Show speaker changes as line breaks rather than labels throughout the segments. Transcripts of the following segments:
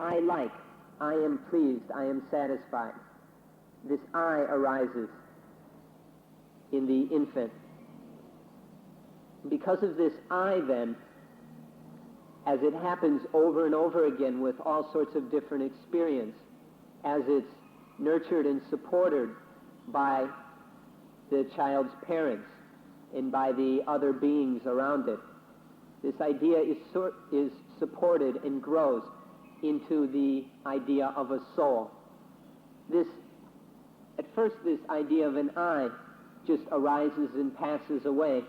I like, I am pleased, I am satisfied. This I arises in the infant. Because of this I, then, as it happens over and over again with all sorts of different experience, as it's nurtured and supported by the child's parents and by the other beings around it, this idea is supported and grows into the idea of a soul. At first, this idea of an I just arises and passes away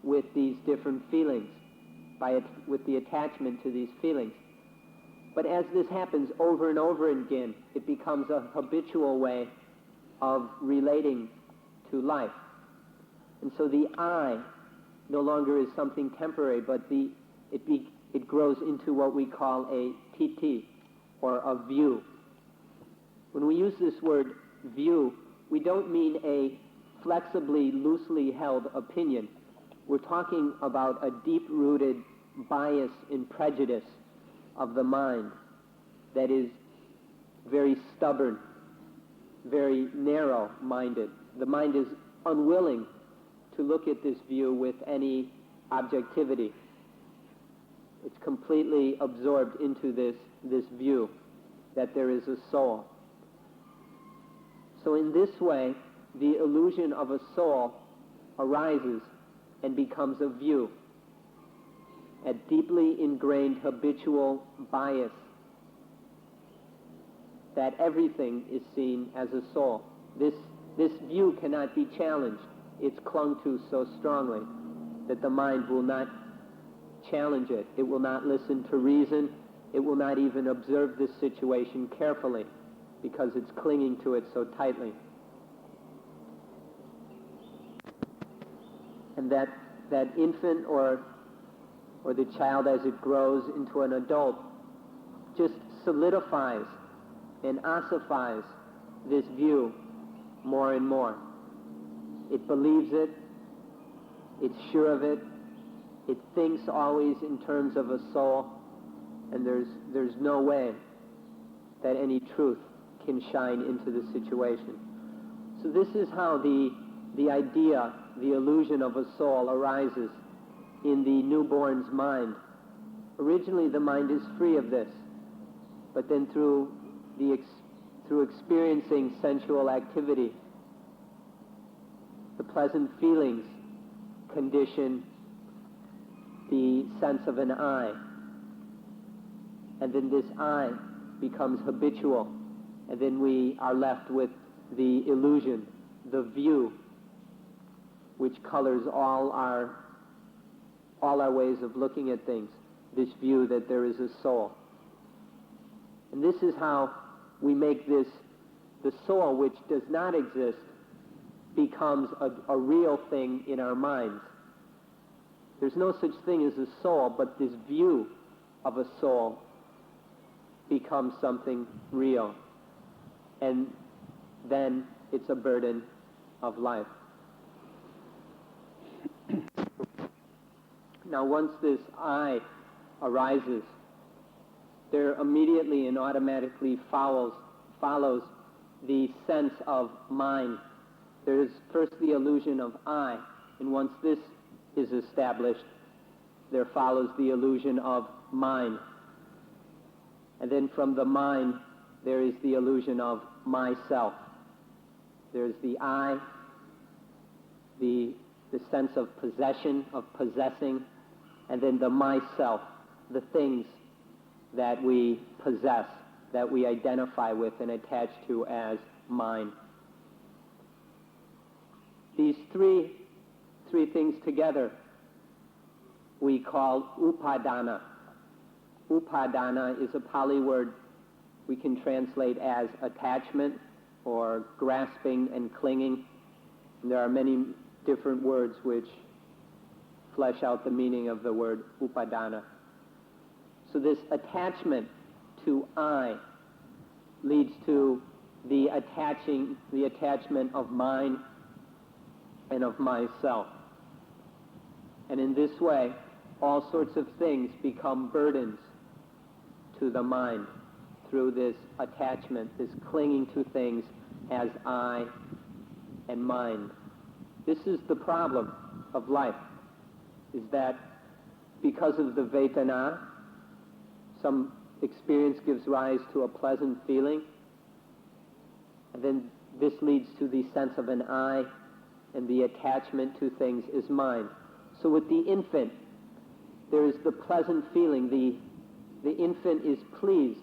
with these different feelings, with the attachment to these feelings. But as this happens over and over again, it becomes a habitual way of relating to life. And so the I no longer is something temporary, but it grows into what we call a titi, or a view. When we use this word view, we don't mean a flexibly, loosely held opinion. We're talking about a deep-rooted bias and prejudice of the mind that is very stubborn, very narrow-minded. The mind is unwilling to look at this view with any objectivity. It's completely absorbed into this view that there is a soul. So in this way, the illusion of a soul arises and becomes a view, a deeply ingrained habitual bias that everything is seen as a soul. This view cannot be challenged. It's clung to so strongly that the mind will not challenge it. It will not listen to reason. It will not even observe this situation carefully because it's clinging to it so tightly. And that infant or the child, as it grows into an adult, just solidifies and ossifies this view more and more. It believes it. It's sure of it. It thinks always in terms of a soul, and there's no way that any truth can shine into the situation. So this is how the idea, the illusion of a soul arises in the newborn's mind. Originally, the mind is free of this, but then through experiencing sensual activity, the pleasant feelings condition the sense of an I, and then this I becomes habitual, and then we are left with the illusion, the view, which colors all our ways of looking at things, this view that there is a soul. And this is how we make the soul, which does not exist, becomes a real thing in our minds. There's no such thing as a soul, but this view of a soul becomes something real. And then it's a burden of life. Now, once this I arises, there immediately and automatically follows the sense of mine. There is first the illusion of I, and once this is established, there follows the illusion of mine. And then from the mine, there is the illusion of myself. There's the I, the sense of possession, of possessing, and then the myself, the things that we possess, that we identify with and attach to as mine. These three things together we call upadana. Upadana is a Pali word we can translate as attachment or grasping and clinging. And there are many different words which flesh out the meaning of the word upadana. So this attachment to I leads to the attachment of mine and of myself. And in this way, all sorts of things become burdens to the mind through this attachment, this clinging to things as I and mine. This is the problem of life, is that because of the Vedana, some experience gives rise to a pleasant feeling, and then this leads to the sense of an I, and the attachment to things is mine. So with the infant, there is the pleasant feeling. The infant is pleased,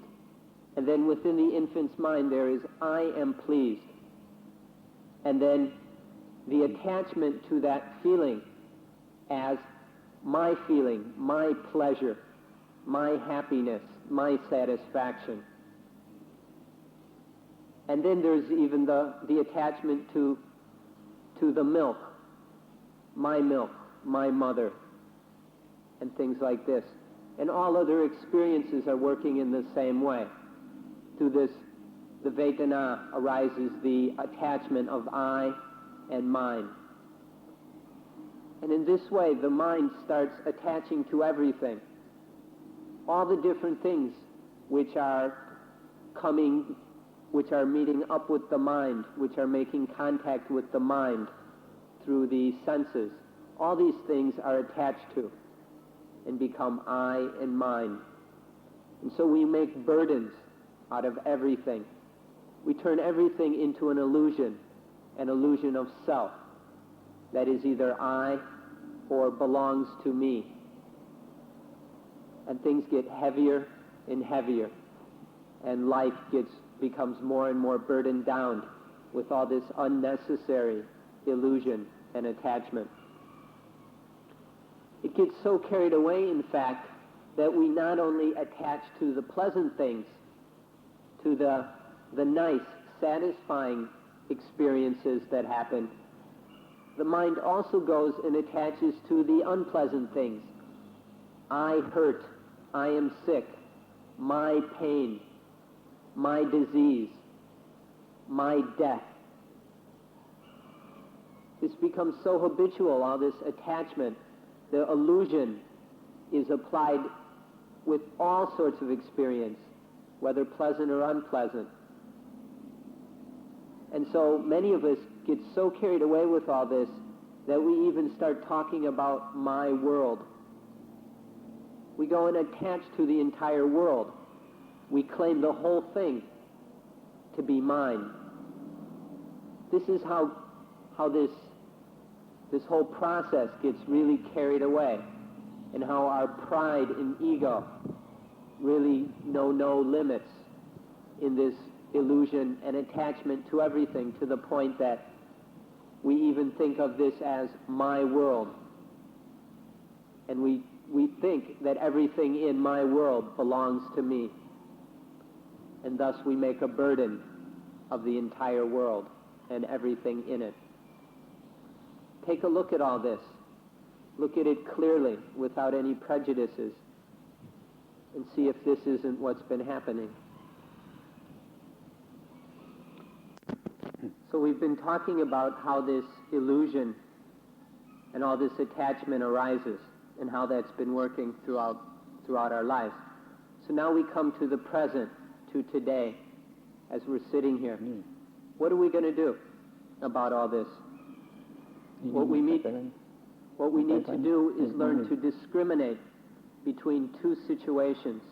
and then within the infant's mind there is I am pleased. And then the attachment to that feeling as my feeling, my pleasure, my happiness, my satisfaction. And then there's even the attachment to the milk, my mother, and things like this. And all other experiences are working in the same way. Through this, the Vedana arises the attachment of I and mine. And in this way, the mind starts attaching to everything. All the different things which are meeting up with the mind, which are making contact with the mind through the senses, all these things are attached to and become I and mine. And so we make burdens out of everything. We turn everything into an illusion of self, that is either I or belongs to me. And things get heavier and heavier, and life becomes more and more burdened down with all this unnecessary illusion and attachment. It gets so carried away, in fact, that we not only attach to the pleasant things, to the nice, satisfying experiences that happen, the mind also goes and attaches to the unpleasant things. I hurt, I am sick, my pain, my disease, my death. This becomes so habitual, all this attachment. The illusion is applied with all sorts of experience, whether pleasant or unpleasant. And so many of us get so carried away with all this that we even start talking about my world. We go and attach to the entire world. We claim the whole thing to be mine. This is how this whole process gets really carried away, and how our pride and ego really know no limits in this illusion and attachment to everything, to the point that we even think of this as my world. And we think that everything in my world belongs to me. And thus we make a burden of the entire world and everything in it. Take a look at all this. Look at it clearly, without any prejudices, and see if this isn't what's been happening. So we've been talking about how this illusion and all this attachment arises, and how that's been working throughout our lives. So now we come to the present, to today, as we're sitting here. What are we going to do about all this? What we need to do is learn to discriminate between two situations.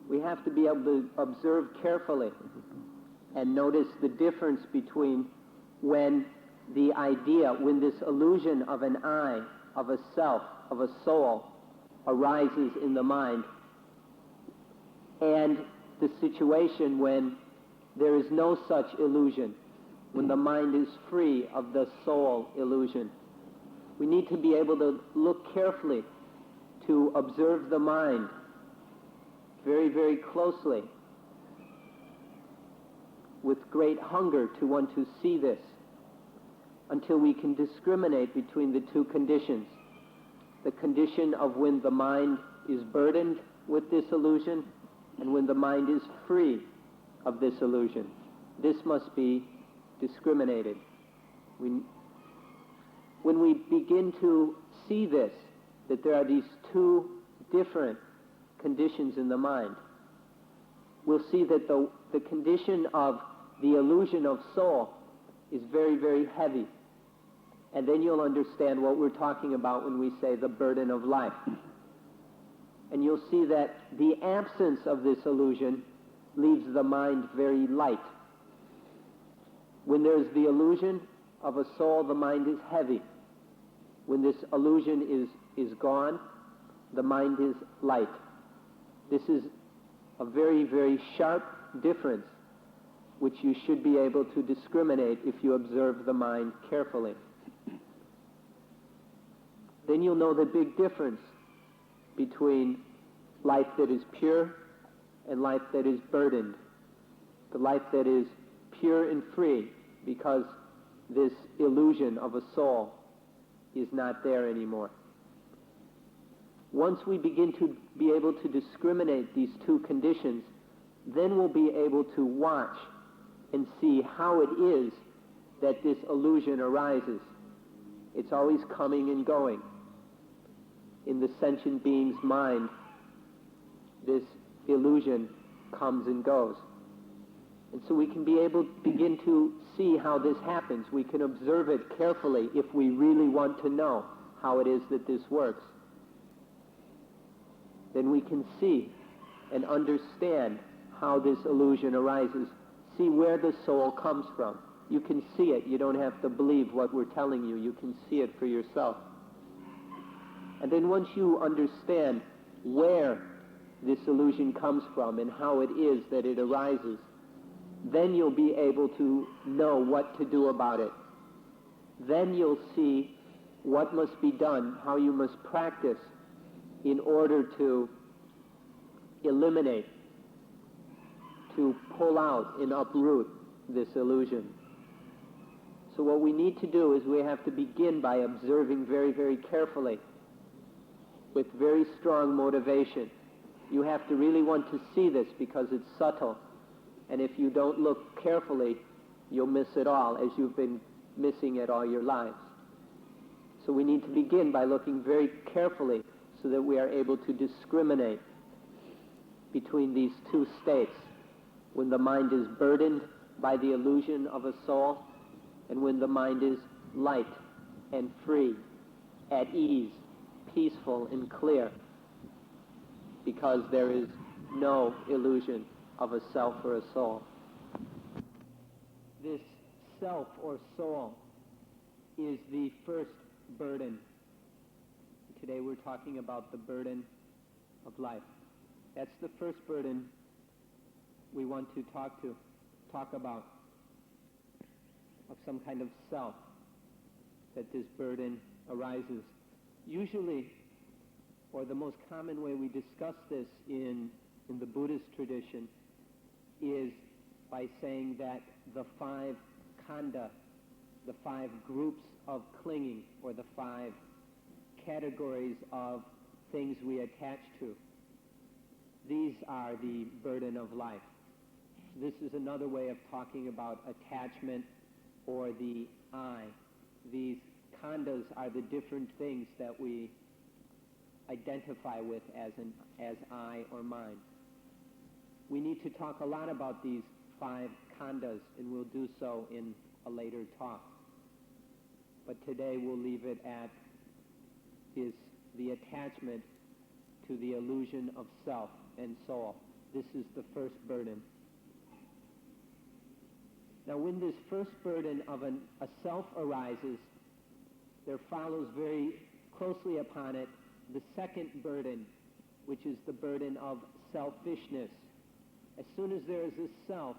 We have to be able to observe carefully and notice the difference between when this illusion of an I, of a self, of a soul, arises in the mind, and the situation when there is no such illusion, when the mind is free of the soul illusion. We need to be able to look carefully, to observe the mind very, very closely, with great hunger to want to see this, until we can discriminate between the two conditions. The condition of when the mind is burdened with this illusion, and when the mind is free of this illusion. This must be discriminated. When we begin to see this, that there are these two different conditions in the mind, we'll see that the condition of the illusion of soul is very, very heavy. And then you'll understand what we're talking about when we say the burden of life. And you'll see that the absence of this illusion leaves the mind very light. When there's the illusion of a soul, the mind is heavy. When this illusion is gone, the mind is light. This is a very, very sharp difference, which you should be able to discriminate if you observe the mind carefully. Then you'll know the big difference between life that is pure and life that is burdened. The life that is pure and free, because this illusion of a soul is not there anymore. Once we begin to be able to discriminate these two conditions, then we'll be able to watch and see how it is that this illusion arises. It's always coming and going. In the sentient being's mind, this illusion comes and goes. And so we can be able to begin to see how this happens. We can observe it carefully if we really want to know how it is that this works. Then we can see and understand how this illusion arises. See where the soul comes from. You can see it. You don't have to believe what we're telling you. You can see it for yourself. And then once you understand where this illusion comes from and how it is that it arises, then you'll be able to know what to do about it. Then you'll see what must be done, how you must practice in order to eliminate, to pull out and uproot this illusion. So what we need to do is we have to begin by observing very, very carefully with very strong motivation. You have to really want to see this because it's subtle. And if you don't look carefully, you'll miss it all, as you've been missing it all your lives. So we need to begin by looking very carefully so that we are able to discriminate between these two states. When the mind is burdened by the illusion of a soul, and when the mind is light and free, at ease, peaceful and clear, because there is no illusion of a self or a soul. This self or soul is the first burden. Today we're talking about the burden of life. That's the first burden we want to talk about, of some kind of self, that this burden arises. Usually, or the most common way we discuss this in the Buddhist tradition, is by saying that the 5 khandha, the 5 groups of clinging, or the 5 categories of things we attach to, these are the burden of life. This is another way of talking about attachment or the I. These khandhas are the different things that we identify with as I or mine. We need to talk a lot about these 5 khandhas, and we'll do so in a later talk. But today we'll leave it at the attachment to the illusion of self and soul. This is the first burden. Now, when this first burden of a self arises, there follows very closely upon it the second burden, which is the burden of selfishness. As soon as there is a self,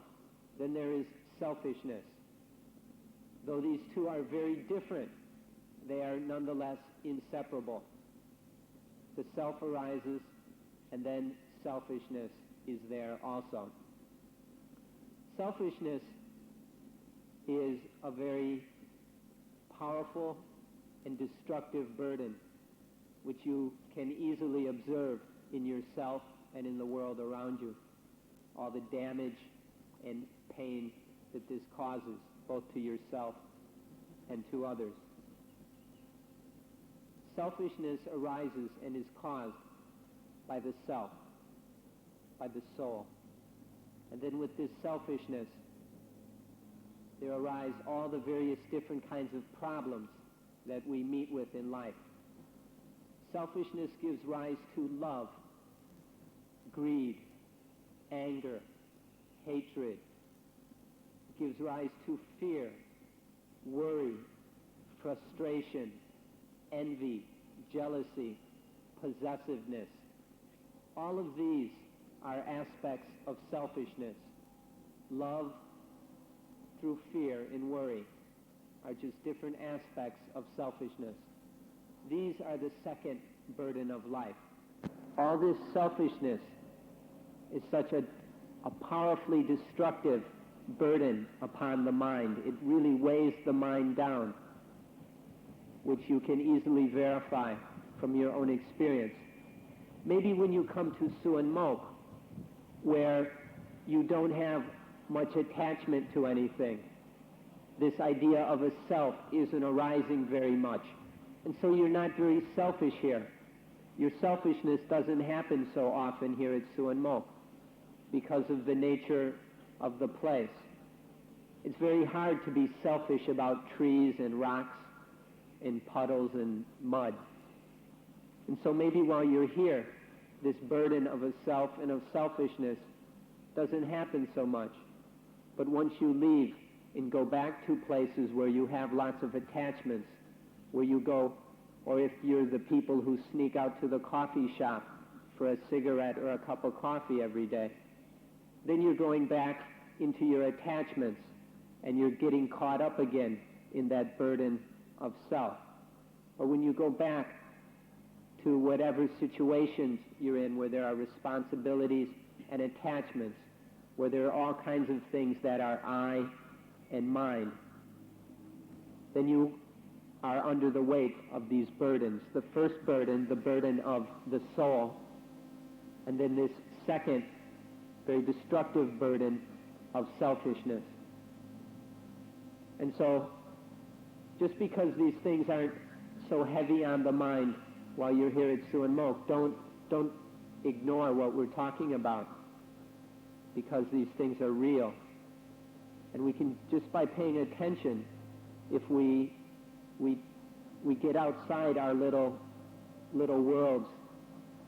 then there is selfishness. Though these two are very different, they are nonetheless inseparable. The self arises, and then selfishness is there also. Selfishness is a very powerful and destructive burden, which you can easily observe in yourself and in the world around you. All the damage and pain that this causes, both to yourself and to others. Selfishness arises and is caused by the self, by the soul. And then with this selfishness, there arise all the various different kinds of problems that we meet with in life. Selfishness gives rise to love, greed, anger, hatred. It gives rise to fear, worry, frustration, envy, jealousy, possessiveness. All of these are aspects of selfishness. Love through fear and worry are just different aspects of selfishness. These are the second burden of life. All this selfishness is such a powerfully destructive burden upon the mind. It really weighs the mind down, which you can easily verify from your own experience. Maybe when you come to Suan Mok, where you don't have much attachment to anything, this idea of a self isn't arising very much. And so you're not very selfish here. Your selfishness doesn't happen so often here at Suan Mok because of the nature of the place. It's very hard to be selfish about trees and rocks and puddles and mud. And so maybe while you're here, this burden of a self and of selfishness doesn't happen so much. But once you leave and go back to places where you have lots of attachments, where you go, or if you're the people who sneak out to the coffee shop for a cigarette or a cup of coffee every day, then you're going back into your attachments and you're getting caught up again in that burden of self. Or when you go back to whatever situations you're in where there are responsibilities and attachments, where there are all kinds of things that are I and mine, then you are under the weight of these burdens. The first burden, the burden of the soul, and then this second, very destructive burden of selfishness. And so, just because these things aren't so heavy on the mind while you're here at Suan Mok, don't ignore what we're talking about, because these things are real. And we can, just by paying attention, if we get outside our little worlds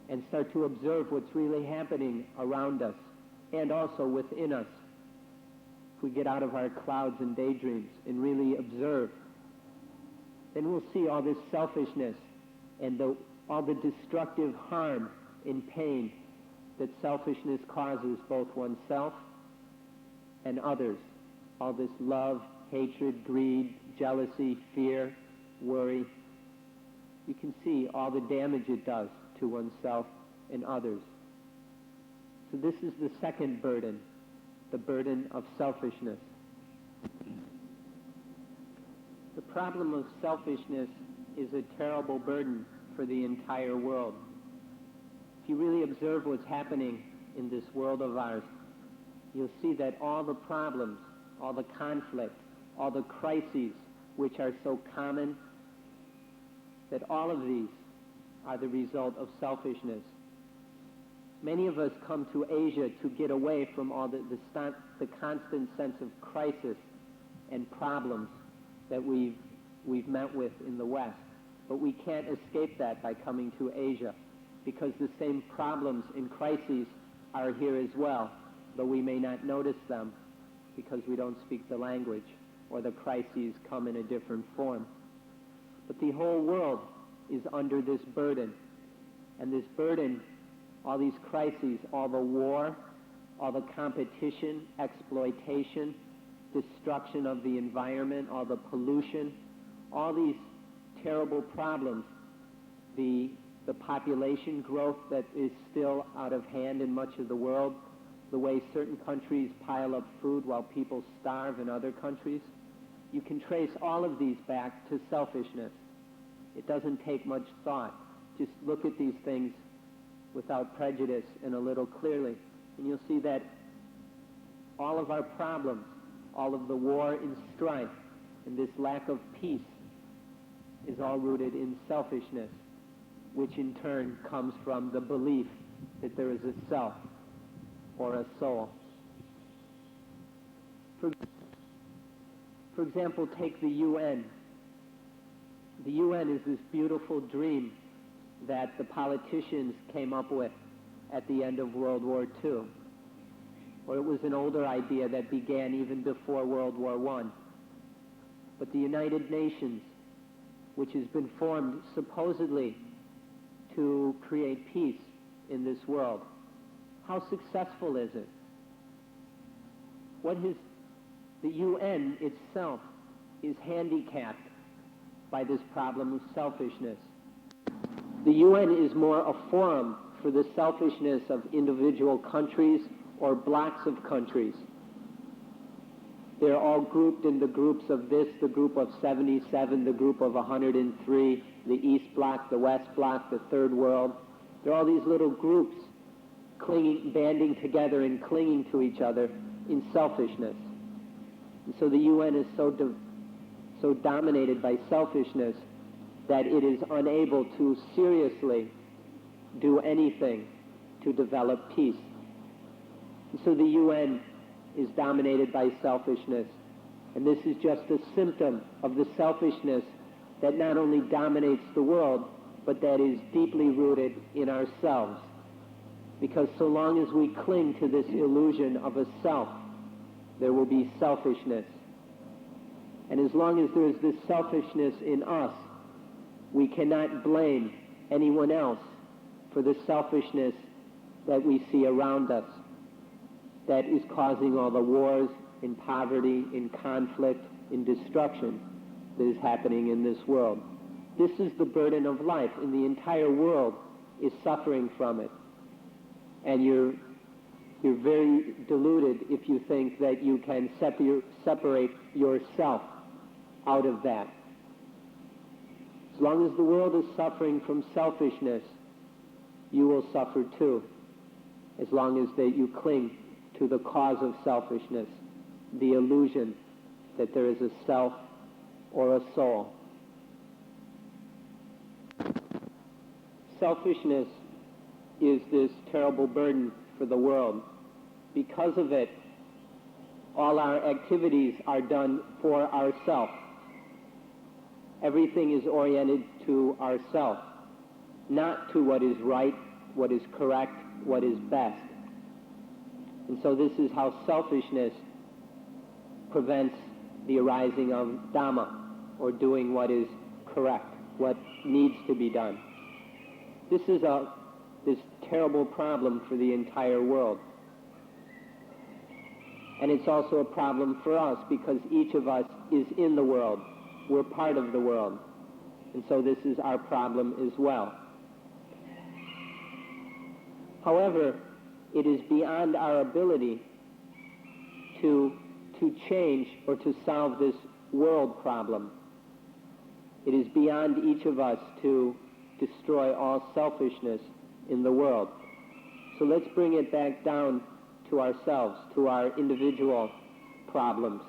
and start to observe what's really happening around us and also within us, if we get out of our clouds and daydreams and really observe, then we'll see all this selfishness and all the destructive harm and pain that selfishness causes both oneself and others. All this love, hatred, greed, jealousy, fear, worry. You can see all the damage it does to oneself and others. So this is the second burden, the burden of selfishness. The problem of selfishness is a terrible burden for the entire world. If you really observe what's happening in this world of ours, you'll see that all the problems, all the conflict, all the crises which are so common, that all of these are the result of selfishness. Many of us come to Asia to get away from all the constant sense of crisis and problems that we've met with in the West. But we can't escape that by coming to Asia, because the same problems and crises are here as well, though we may not notice them because we don't speak the language, or the crises come in a different form. But the whole world is under this burden. And this burden, all these crises, all the war, all the competition, exploitation, destruction of the environment, all the pollution, all these terrible problems, the population growth that is still out of hand in much of the world, the way certain countries pile up food while people starve in other countries, you can trace all of these back to selfishness. It doesn't take much thought. Just look at these things without prejudice and a little clearly, and you'll see that all of our problems, all of the war and strife, and this lack of peace is all rooted in selfishness, which in turn comes from the belief that there is a self or a soul. For example, take the UN. The UN is this beautiful dream that the politicians came up with at the end of World War II. Or it was an older idea that began even before World War I. But the United Nations, which has been formed supposedly to create peace in this world, how successful is it? The UN itself is handicapped by this problem of selfishness. The UN is more a forum for the selfishness of individual countries or blocks of countries. They're all grouped into groups of this, the group of 77, the group of 103, the East Bloc, the West Bloc, the Third World. There are all these little groups banding together and clinging to each other in selfishness. And so the UN is so dominated by selfishness that it is unable to seriously do anything to develop peace. And so the UN is dominated by selfishness. And this is just a symptom of the selfishness that not only dominates the world, but that is deeply rooted in ourselves. Because so long as we cling to this illusion of a self, there will be selfishness. And as long as there is this selfishness in us, we cannot blame anyone else for the selfishness that we see around us, that is causing all the wars, in poverty, in conflict, in destruction that is happening in this world. This is the burden of life, and the entire world is suffering from it. And you're very deluded if you think that you can separate yourself out of that. As long as the world is suffering from selfishness, you will suffer too, as long as that you cling to the cause of selfishness, the illusion that there is a self or a soul. Selfishness is this terrible burden for the world. Because of it, all our activities are done for ourselves. Everything is oriented to ourself, not to what is right, what is correct, what is best. And so this is how selfishness prevents the arising of Dhamma, or doing what is correct, what needs to be done. This is this terrible problem for the entire world. And it's also a problem for us because each of us is in the world. We're part of the world. And so this is our problem as well. However, it is beyond our ability to change or to solve this world problem. It is beyond each of us to destroy all selfishness in the world. So let's bring it back down to ourselves, to our individual problems.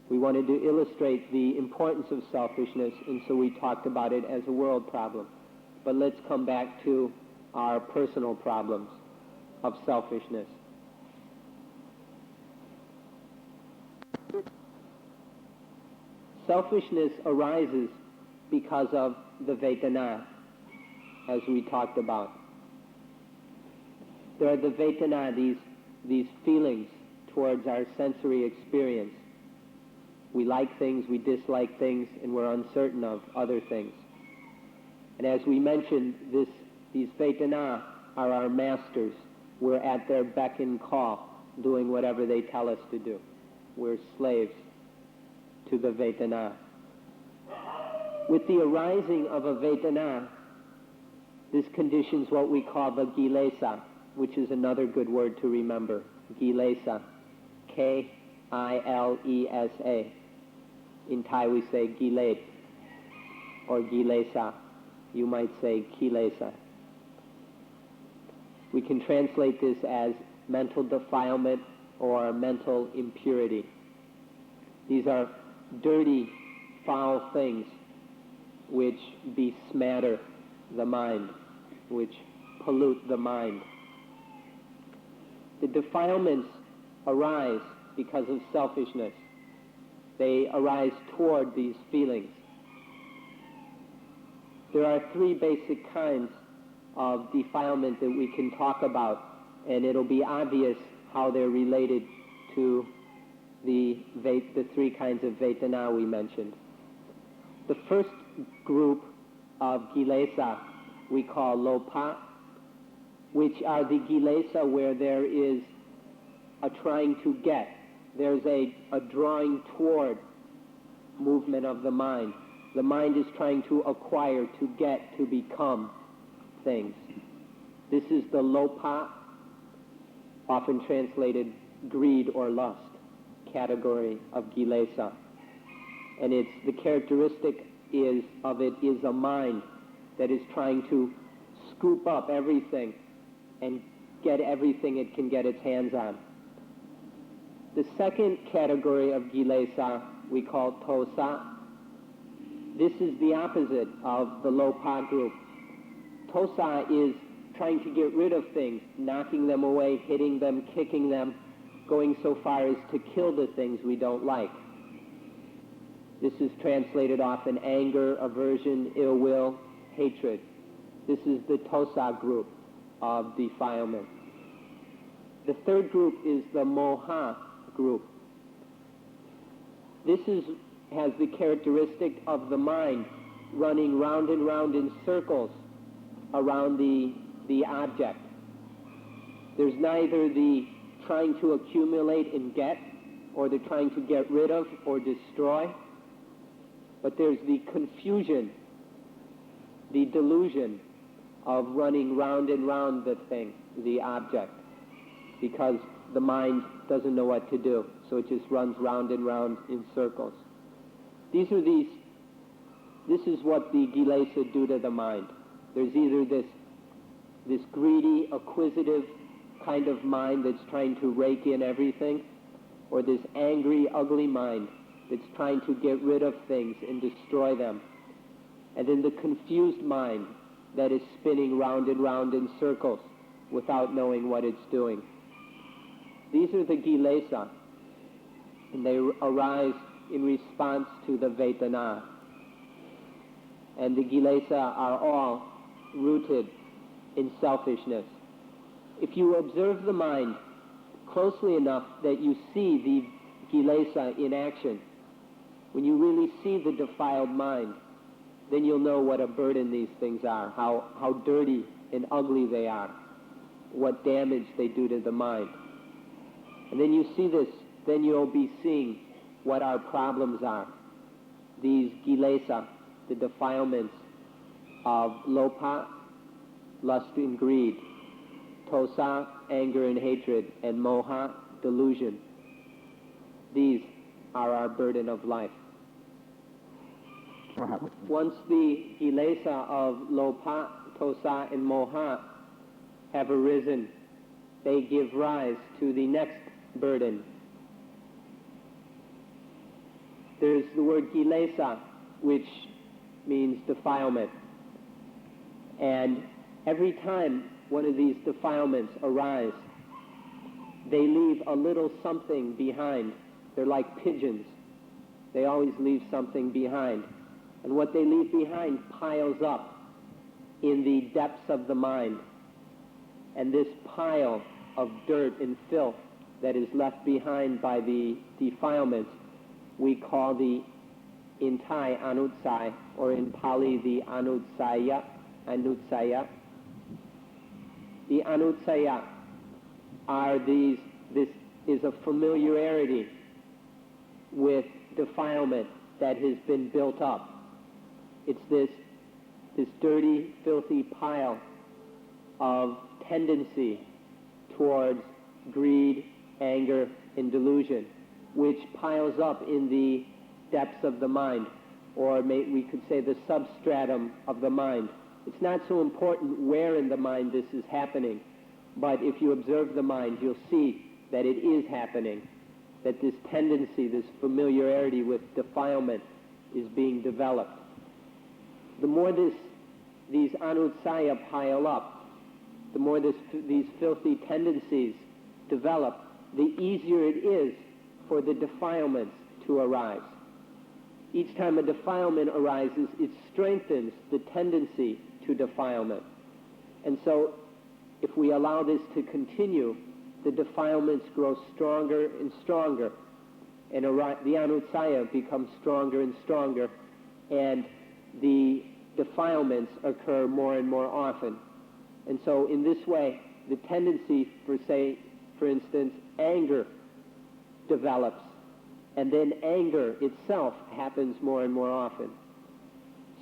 We wanted to illustrate the importance of selfishness, and so we talked about it as a world problem. But let's come back to our personal problems of selfishness. Selfishness arises because of the Vedana, as we talked about. There are the Vedana, these feelings towards our sensory experience. We like things, we dislike things, and we're uncertain of other things. And as we mentioned, these Vedana are our masters. We're at their beck and call, doing whatever they tell us to do. We're slaves to the Vedana. With the arising of a Vedana, this conditions what we call the Kilesa, which is another good word to remember. Kilesa. K-I-L-E-S-A. In Thai we say Gilet or Kilesa. You might say Kilesa. We can translate this as mental defilement or mental impurity. These are dirty, foul things which besmatter the mind, which pollute the mind. The defilements arise because of selfishness. They arise toward these feelings. There are three basic kinds of defilement that we can talk about, and it'll be obvious how they're related to the three kinds of Vedana we mentioned. The first group of Kilesa we call Lopa, which are the Kilesa where there is a trying to get. There's a drawing toward movement of the mind. The mind is trying to acquire, to get, to become things. This is the Lopa, often translated greed or lust, category of Kilesa. And the characteristic of it is a mind that is trying to scoop up everything and get everything it can get its hands on. The second category of Kilesa we call Tosa. This is the opposite of the Lopa group. Tosa is trying to get rid of things, knocking them away, hitting them, kicking them, going so far as to kill the things we don't like. This is translated often anger, aversion, ill will, hatred. This is the Tosa group of defilement. The third group is the Moha group. This has the characteristic of the mind running round and round in circles around the object. There's neither the trying to accumulate and get, or the trying to get rid of or destroy, but there's the confusion, the delusion of running round and round the thing, the object, because the mind doesn't know what to do, so it just runs round and round in circles. This is what the Kilesa do to the mind. There's either this greedy, acquisitive kind of mind that's trying to rake in everything, or this angry, ugly mind that's trying to get rid of things and destroy them. And then the confused mind that is spinning round and round in circles without knowing what it's doing. These are the Kilesa, and they arise in response to the Vedana. And the Kilesa are all rooted in selfishness. If you observe the mind closely enough that you see the Kilesa in action, when you really see the defiled mind, then you'll know what a burden these things are, how dirty and ugly they are, what damage they do to the mind. And then you see this, then you'll be seeing what our problems are. These Kilesa, the defilements of Lopa, lust and greed, Tosa, anger and hatred, and Moha, delusion. These are our burden of life. Once the Kilesa of Lopa, Tosa, and Moha have arisen, they give rise to the next burden. There's the word Kilesa, which means defilement. And every time one of these defilements arise, they leave a little something behind. They're like pigeons. They always leave something behind. And what they leave behind piles up in the depths of the mind. And this pile of dirt and filth that is left behind by the defilements we call in Thai anutsai, or in Pali the anutsaya. The anutsaya are this is a familiarity with defilement that has been built up. It's this dirty, filthy pile of tendency towards greed, anger, and delusion, which piles up in the depths of the mind, or we could say the substratum of the mind. It's not so important where in the mind this is happening, but if you observe the mind, you'll see that it is happening, that this tendency, this familiarity with defilement is being developed. The more these anutsaya pile up, the more these filthy tendencies develop, the easier it is for the defilements to arise. Each time a defilement arises, it strengthens the tendency to defilement. And so, if we allow this to continue, the defilements grow stronger and stronger, and the anutsaya becomes stronger and stronger, and the defilements occur more and more often. And so, in this way, the tendency for instance, anger develops, and then anger itself happens more and more often.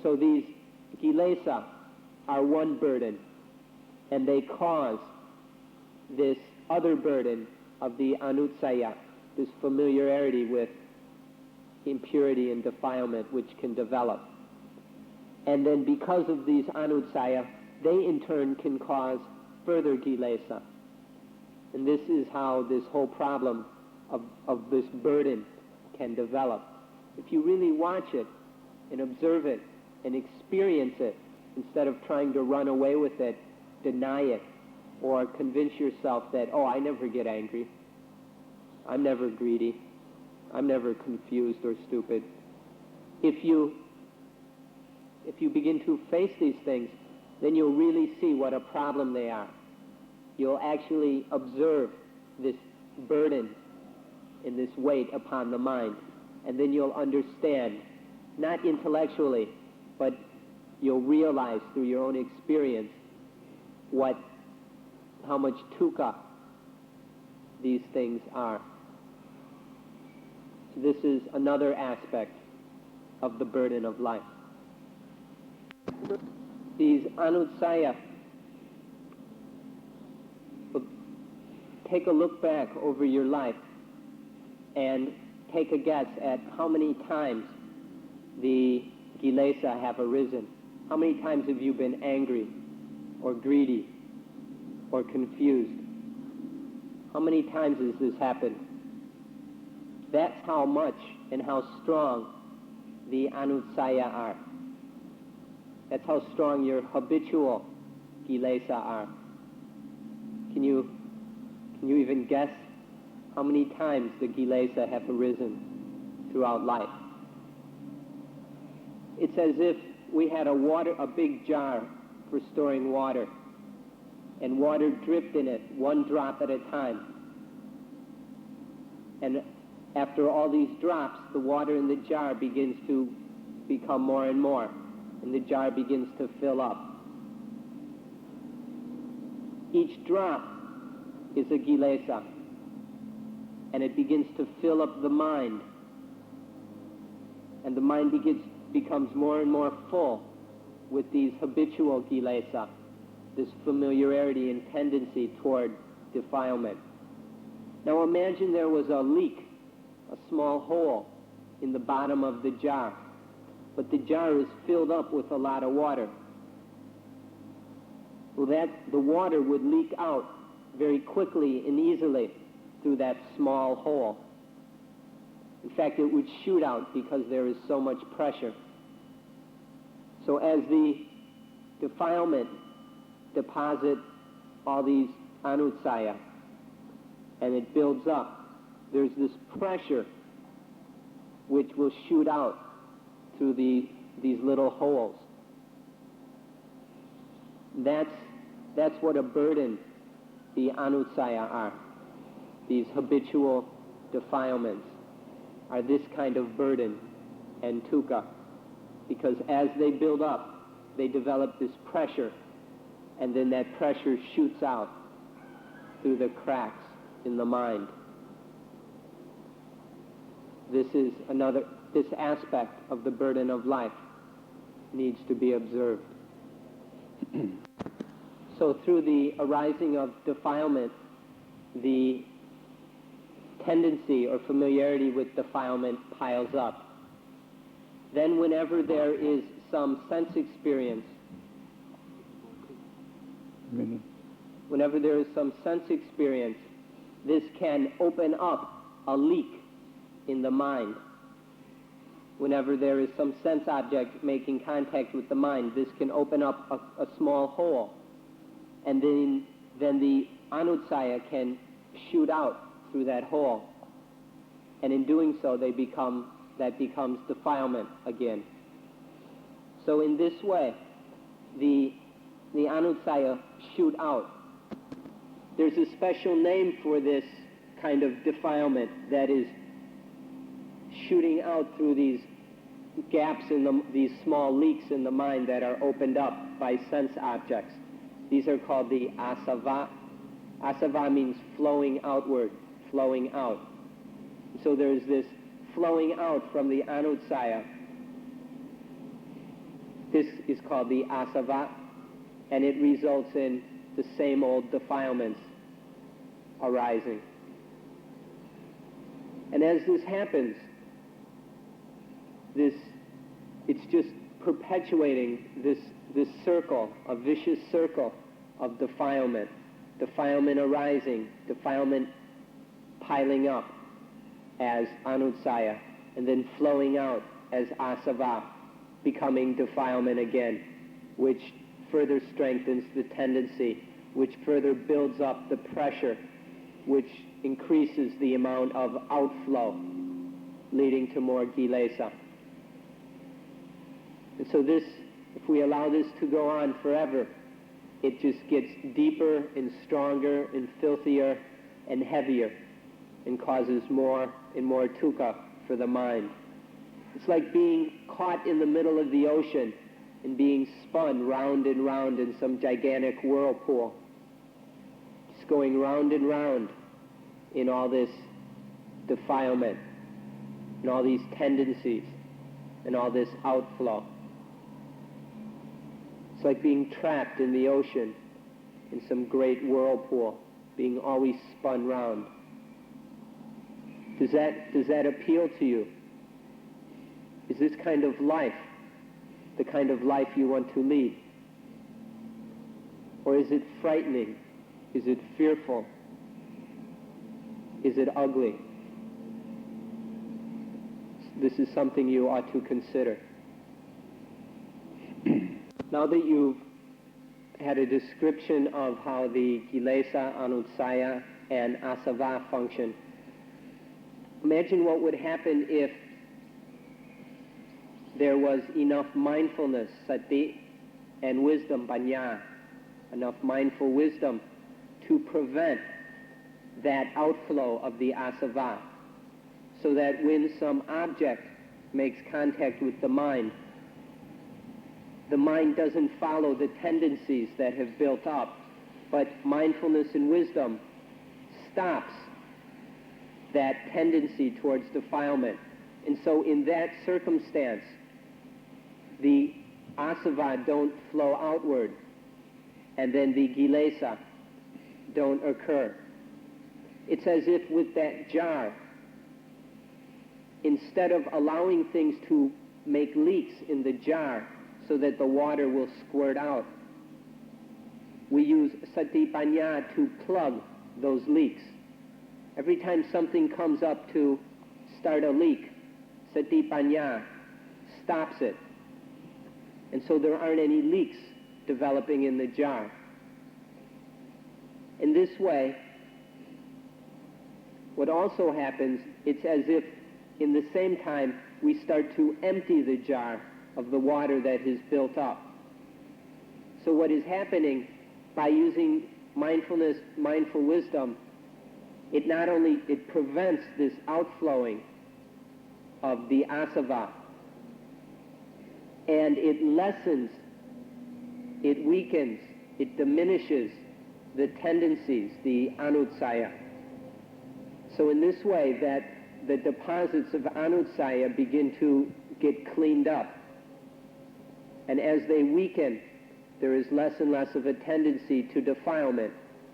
So these kilesa are one burden, and they cause this other burden of the anutsaya, this familiarity with impurity and defilement which can develop. And then because of these anutsaya, they in turn can cause further kilesa. And this is how this whole problem of this burden can develop. If you really watch it and observe it and experience it, instead of trying to run away with it, deny it, or convince yourself that, oh, I never get angry, I'm never greedy, I'm never confused or stupid. If you begin to face these things, then you'll really see what a problem they are. You'll actually observe this burden and this weight upon the mind, and then you'll understand, not intellectually, but you'll realize through your own experience how much dukkha these things are. So this is another aspect of the burden of life. These anutsaya, take a look back over your life and take a guess at how many times the kilesa have arisen. How many times have you been angry or greedy or confused? How many times has this happened? That's how much and how strong the anutsaya are. That's how strong your habitual kilesa are. Can you even guess how many times the kilesa have arisen throughout life? It's as if we had a big jar for storing water, and water dripped in it, one drop at a time. And after all these drops, the water in the jar begins to become more and more, and the jar begins to fill up. Each drop is a kilesa, and it begins to fill up the mind, and the mind becomes more and more full with these habitual kilesa, this familiarity and tendency toward defilement. Now imagine there was a leak, a small hole in the bottom of the jar, but the jar is filled up with a lot of water. Well, the water would leak out very quickly and easily through that small hole. In fact, it would shoot out because there is so much pressure. So as the defilement deposits all these anutsaya and it builds up, there's this pressure which will shoot out through these little holes. That's what a burden the anutsaya are. These habitual defilements are this kind of burden and dukkha, because as they build up, they develop this pressure, and then that pressure shoots out through the cracks in the mind. This aspect of the burden of life needs to be observed. So through the arising of defilement, the tendency or familiarity with defilement piles up. Then whenever there is some sense experience, this can open up a leak in the mind. Whenever there is some sense object making contact with the mind, this can open up a small hole, and then the anutsaya can shoot out through that hole. and in doing so that becomes defilement again. So in this way, the anutsaya shoot out. There's a special name for this kind of defilement that is shooting out through these gaps these small leaks in the mind that are opened up by sense objects. These are called the asava. Asava means flowing outward, flowing out. So there's this flowing out from the anutsaya. This is called the asava, and it results in the same old defilements arising. And as this happens, it's just perpetuating this circle, a vicious circle of defilement. Defilement arising, defilement piling up as anutsaya, and then flowing out as asava, becoming defilement again, which further strengthens the tendency, which further builds up the pressure, which increases the amount of outflow, leading to more kilesa. And so this, if we allow this to go on forever, it just gets deeper and stronger and filthier and heavier and causes more and more dukkha for the mind. It's like being caught in the middle of the ocean and being spun round and round in some gigantic whirlpool. Just going round and round in all this defilement and all these tendencies and all this outflow. It's like being trapped in the ocean in some great whirlpool, being always spun round. Does that appeal to you? Is this kind of life the kind of life you want to lead? Or is it frightening? Is it fearful? Is it ugly? This is something you ought to consider. Now that you've had a description of how the kilesa, anutsaya, and asava function, imagine what would happen if there was enough mindfulness, sati, and wisdom, panya, enough mindful wisdom to prevent that outflow of the asava, so that when some object makes contact with the mind doesn't follow the tendencies that have built up, but mindfulness and wisdom stops that tendency towards defilement. And so in that circumstance, the asava don't flow outward, and then the kilesa don't occur. It's as if with that jar, instead of allowing things to make leaks in the jar so that the water will squirt out, we use sati panya to plug those leaks. Every time something comes up to start a leak, sati panya stops it. And so there aren't any leaks developing in the jar. In this way, what also happens, it's as if in the same time we start to empty the jar of the water that has built up. So what is happening by using mindfulness, mindful wisdom, it prevents this outflowing of the asava, and it lessens, it weakens, it diminishes the tendencies, the anutsaya. So in this way, that the deposits of anutsaya begin to get cleaned up. And as they weaken, there is less and less of a tendency to defilement.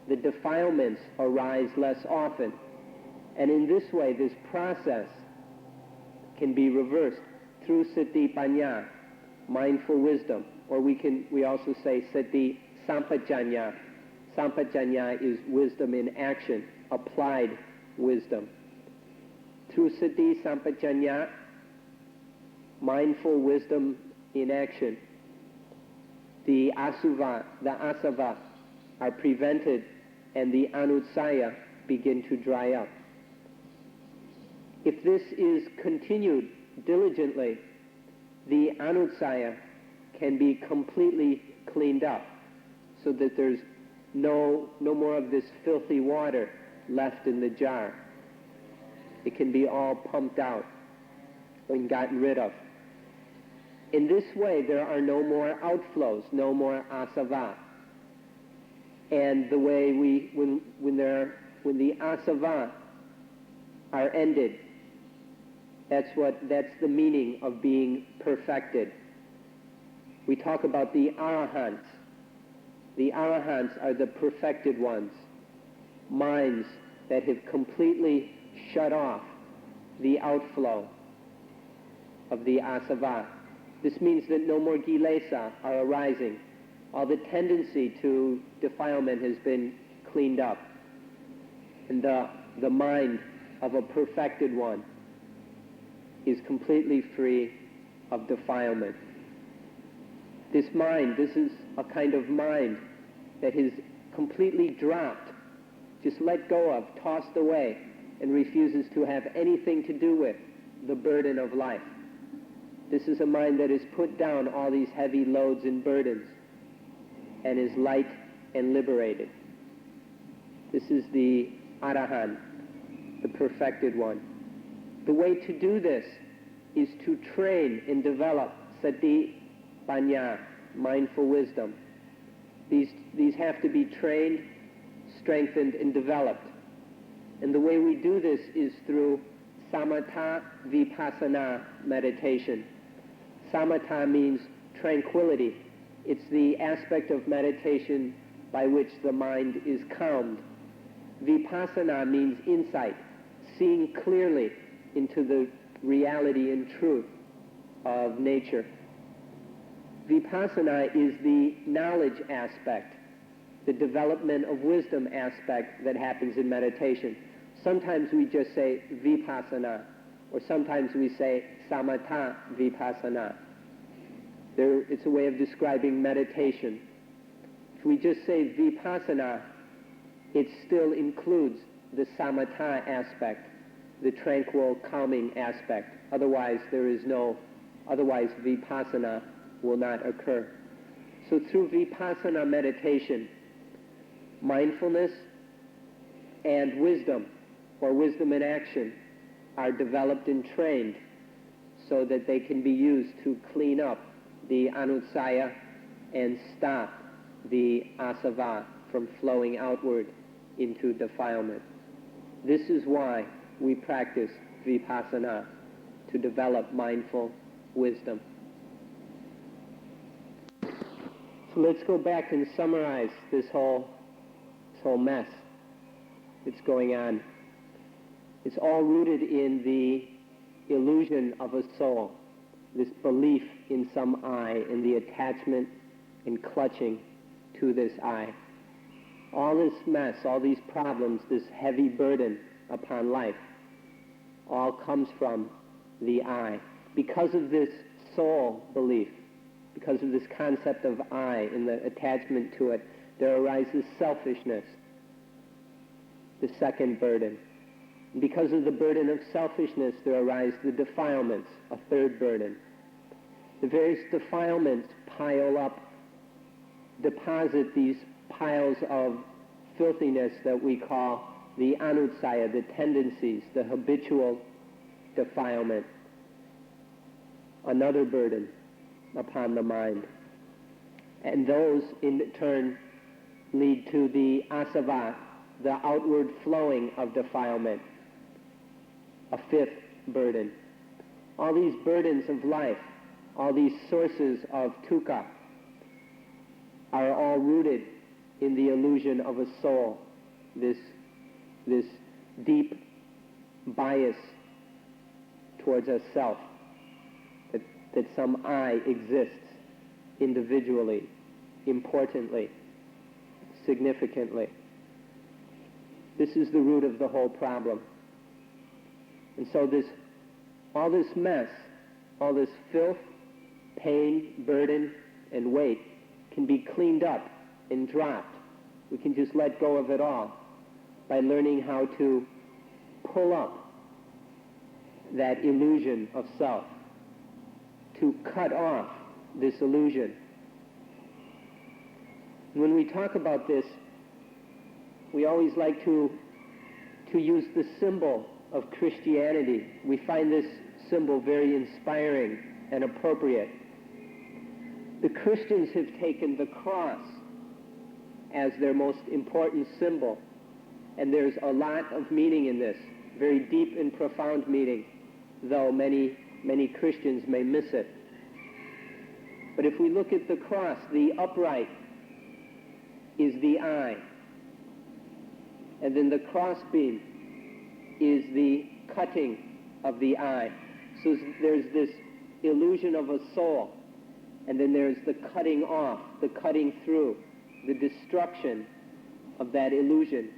The defilements arise less often. And in this way, this process can be reversed through sati panya, mindful wisdom, or we also say sati sampajanya. Sampajanya is wisdom in action, applied wisdom. Through sati sampajanya, mindful wisdom in action, the asava are prevented and the anutsaya begin to dry up. If this is continued diligently, the anutsaya can be completely cleaned up so that there's no more of this filthy water left in the jar. It can be all pumped out and gotten rid of. In this way, there are no more outflows, no more asava. And the way when the asava are ended, that's the meaning of being perfected. We talk about the arahants. The arahants are the perfected ones, minds that have completely shut off the outflow of the asava. This means that no more kilesa are arising. All the tendency to defilement has been cleaned up. And the mind of a perfected one is completely free of defilement. This is a kind of mind that has completely dropped, just let go of, tossed away, and refuses to have anything to do with the burden of life. This is a mind that has put down all these heavy loads and burdens and is light and liberated. This is the arahant, the perfected one. The way to do this is to train and develop sati, panya, mindful wisdom. These have to be trained, strengthened, and developed. And the way we do this is through samatha vipassana meditation. Samatha means tranquility. It's the aspect of meditation by which the mind is calmed. Vipassana means insight, seeing clearly into the reality and truth of nature. Vipassana is the knowledge aspect, the development of wisdom aspect that happens in meditation. Sometimes we just say vipassana, or sometimes we say samatha vipassana. It's a way of describing meditation. If we just say vipassana, it still includes the samatha aspect, the tranquil, calming aspect. Otherwise vipassana will not occur. So through vipassana meditation, mindfulness and wisdom, or wisdom in action, are developed and trained so that they can be used to clean up the anutsaya and stop the asava from flowing outward into defilement. This is why we practice vipassana, to develop mindful wisdom. So let's go back and summarize this whole mess that's going on. It's all rooted in the illusion of a soul, this belief in some I, and the attachment and clutching to this I. All this mess, all these problems, this heavy burden upon life, all comes from the I. Because of this soul belief, because of this concept of I and the attachment to it, there arises selfishness, the second burden. And because of the burden of selfishness, there arise the defilements, a third burden. The various defilements pile up, deposit these piles of filthiness that we call the anutsaya, the tendencies, the habitual defilement. Another burden upon the mind. And those in turn lead to the asava, the outward flowing of defilement, a fifth burden. All these burdens of life, all these sources of dukkha, are all rooted in the illusion of a soul, this deep bias towards a self, that some I exists individually, importantly, significantly. This is the root of the whole problem. And so all this mess, all this filth, pain, burden, and weight can be cleaned up and dropped. We can just let go of it all by learning how to pull up that illusion of self, to cut off this illusion. When we talk about this, we always like to use the symbol of Christianity. We find this symbol very inspiring and appropriate. The Christians have taken the cross as their most important symbol, and there's a lot of meaning in this, very deep and profound meaning, though many Christians may miss it. But if we look at the cross, the upright is the eye, and then the crossbeam is the cutting of the eye. So there's this illusion of a soul, and then there's the cutting off, the cutting through, the destruction of that illusion.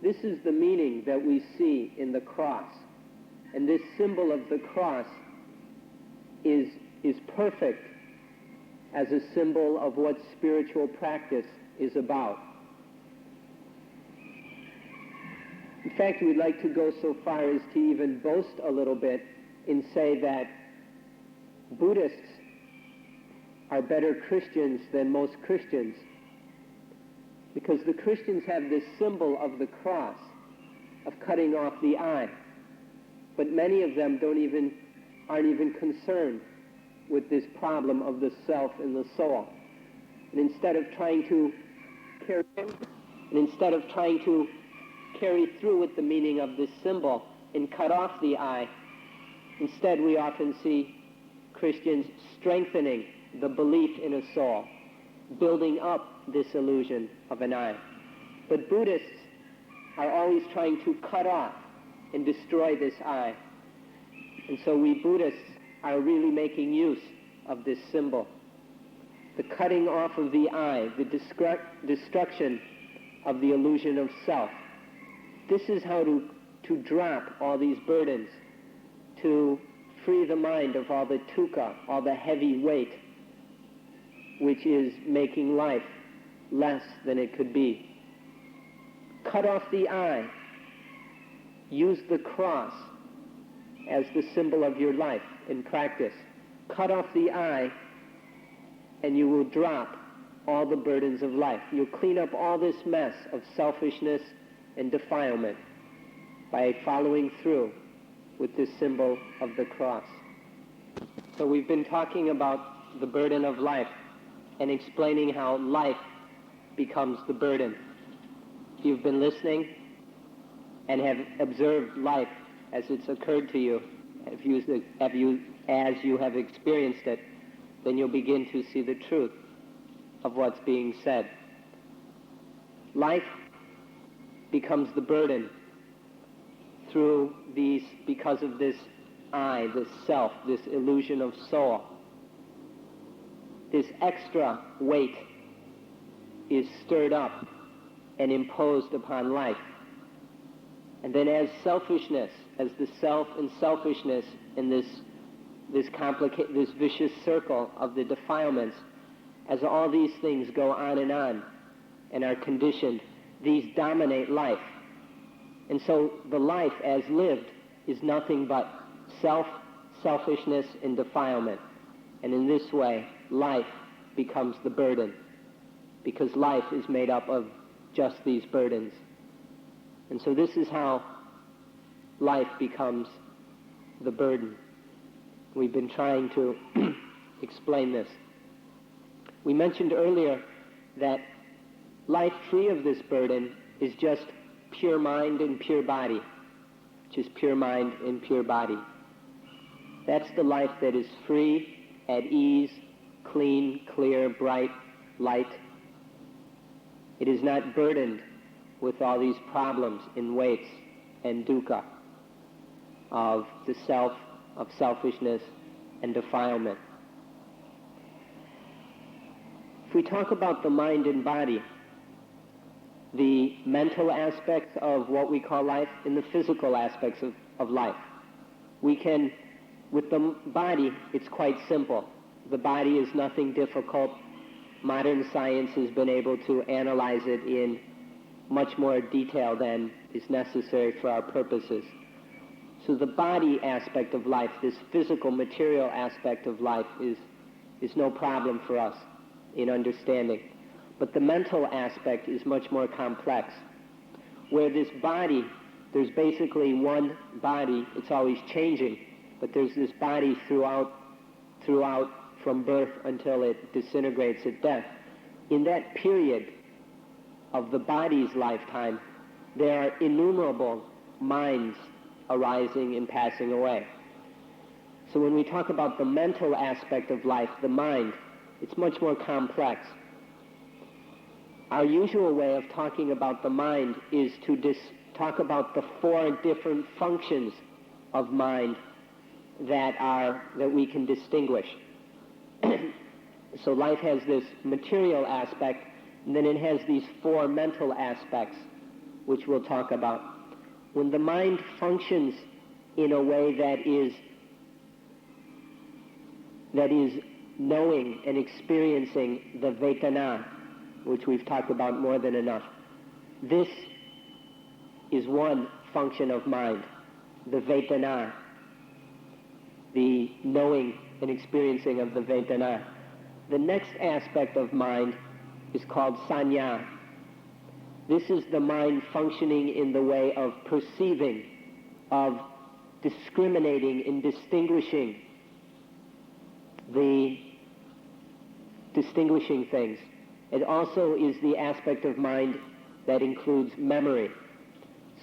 This is the meaning that we see in the cross. And this symbol of the cross is perfect as a symbol of what spiritual practice is about. In fact, we'd like to go so far as to even boast a little bit and say that Buddhists are better Christians than most Christians, because the Christians have this symbol of the cross, of cutting off the eye, but many of them aren't even concerned with this problem of the self and the soul. And instead of trying to carry through with the meaning of this symbol and cut off the eye, instead we often see Christians strengthening the belief in a soul, building up this illusion of an eye. But Buddhists are always trying to cut off and destroy this eye. And so we Buddhists are really making use of this symbol. The cutting off of the eye, the destruction of the illusion of self. This is how to drop all these burdens, to free the mind of all the dukkha, all the heavy weight, which is making life less than it could be. Cut off the eye. Use the cross as the symbol of your life in practice. Cut off the eye, and you will drop all the burdens of life. You'll clean up all this mess of selfishness and defilement by following through with this symbol of the cross. So we've been talking about the burden of life and explaining how life becomes the burden. If you've been listening and have observed life as it's occurred to you, as you have experienced it, then you'll begin to see the truth of what's being said. Life becomes the burden because of this I, this self, this illusion of soul. This extra weight is stirred up and imposed upon life. And then as selfishness, as the self and selfishness in this vicious circle of the defilements, as all these things go on and are conditioned, these dominate life. And so the life as lived is nothing but selfishness, and defilement. And in this way, life becomes the burden, because life is made up of just these burdens. And so this is how life becomes the burden. We've been trying to explain this. We mentioned earlier that life free of this burden is just pure mind and pure body, which is pure mind and pure body. That's the life that is free, at ease, clean, clear, bright, light. It is not burdened with all these problems and weights and dukkha of the self, of selfishness and defilement. If we talk about the mind and body, the mental aspects of what we call life and the physical aspects of life, we can, with the body, it's quite simple. The body is nothing difficult. Modern science has been able to analyze it in much more detail than is necessary for our purposes. So the body aspect of life, this physical, material aspect of life is no problem for us in understanding. But the mental aspect is much more complex. Where this body, there's basically one body, it's always changing, but there's this body throughout from birth until it disintegrates at death. In that period of the body's lifetime, there are innumerable minds arising and passing away. So when we talk about the mental aspect of life, the mind, it's much more complex. Our usual way of talking about the mind is to talk about the four different functions of mind that we can distinguish. So life has this material aspect, and then it has these four mental aspects, which we'll talk about. When the mind functions in a way that is knowing and experiencing the Vedana, which we've talked about more than enough, this is one function of mind, the Vedana, the knowing and experiencing of the Vedana. The next aspect of mind is called Sanya. This is the mind functioning in the way of perceiving, of discriminating and distinguishing things. It also is the aspect of mind that includes memory.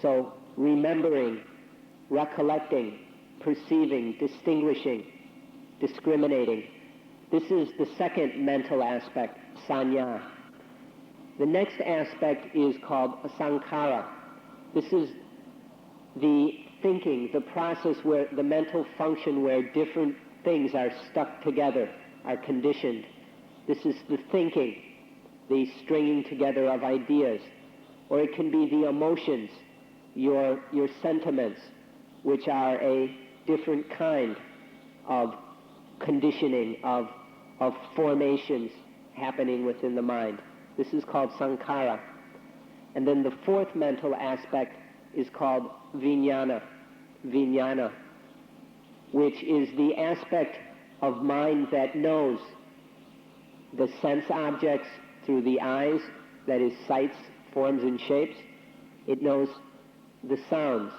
So remembering, recollecting, perceiving, distinguishing, discriminating. This is the second mental aspect, Sanya. The next aspect is called Sankara. This is the thinking, the process where the mental function where different things are stuck together, are conditioned. This is the thinking, the stringing together of ideas. Or it can be the emotions, your sentiments, which are a different kind of conditioning, of formations happening within the mind. This is called Sankara. And then the fourth mental aspect is called Vijnana, which is the aspect of mind that knows the sense objects through the eyes, that is sights, forms, and shapes. It knows the sounds.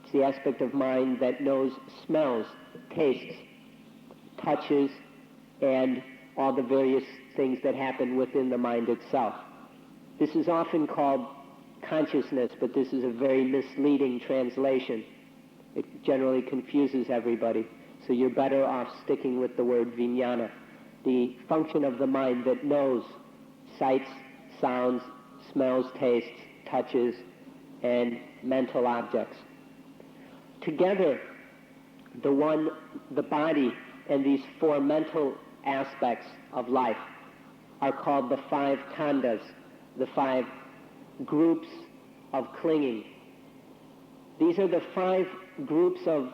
It's the aspect of mind that knows smells, tastes, touches, and all the various things that happen within the mind itself. This is often called consciousness, but this is a very misleading translation. It generally confuses everybody, so you're better off sticking with the word vijnana, the function of the mind that knows sights, sounds, smells, tastes, touches, and mental objects. Together, the body and these four mental aspects of life are called the five khandhas, the five groups of clinging. These are the five groups of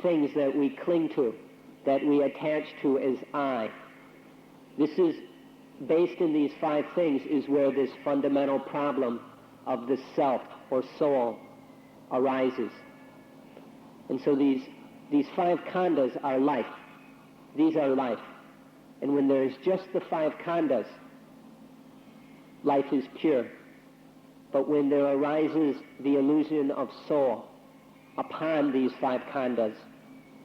things that we cling to, that we attach to as I. This is based in these five things is where this fundamental problem of the self or soul arises. And so these five khandhas are life. These are life. And when there's just the five khandhas, life is pure. But when there arises the illusion of soul upon these five khandhas,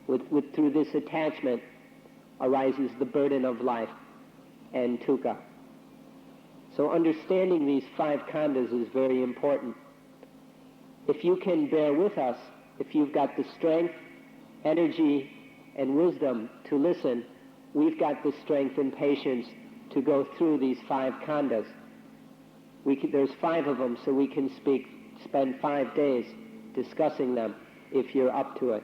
through this attachment arises the burden of life and dukkha. So understanding these five khandhas is very important. If you can bear with us, if you've got the strength, energy, and wisdom to listen, we've got the strength and patience to go through these five khandhas. There's five of them, so we can spend 5 days discussing them if you're up to it.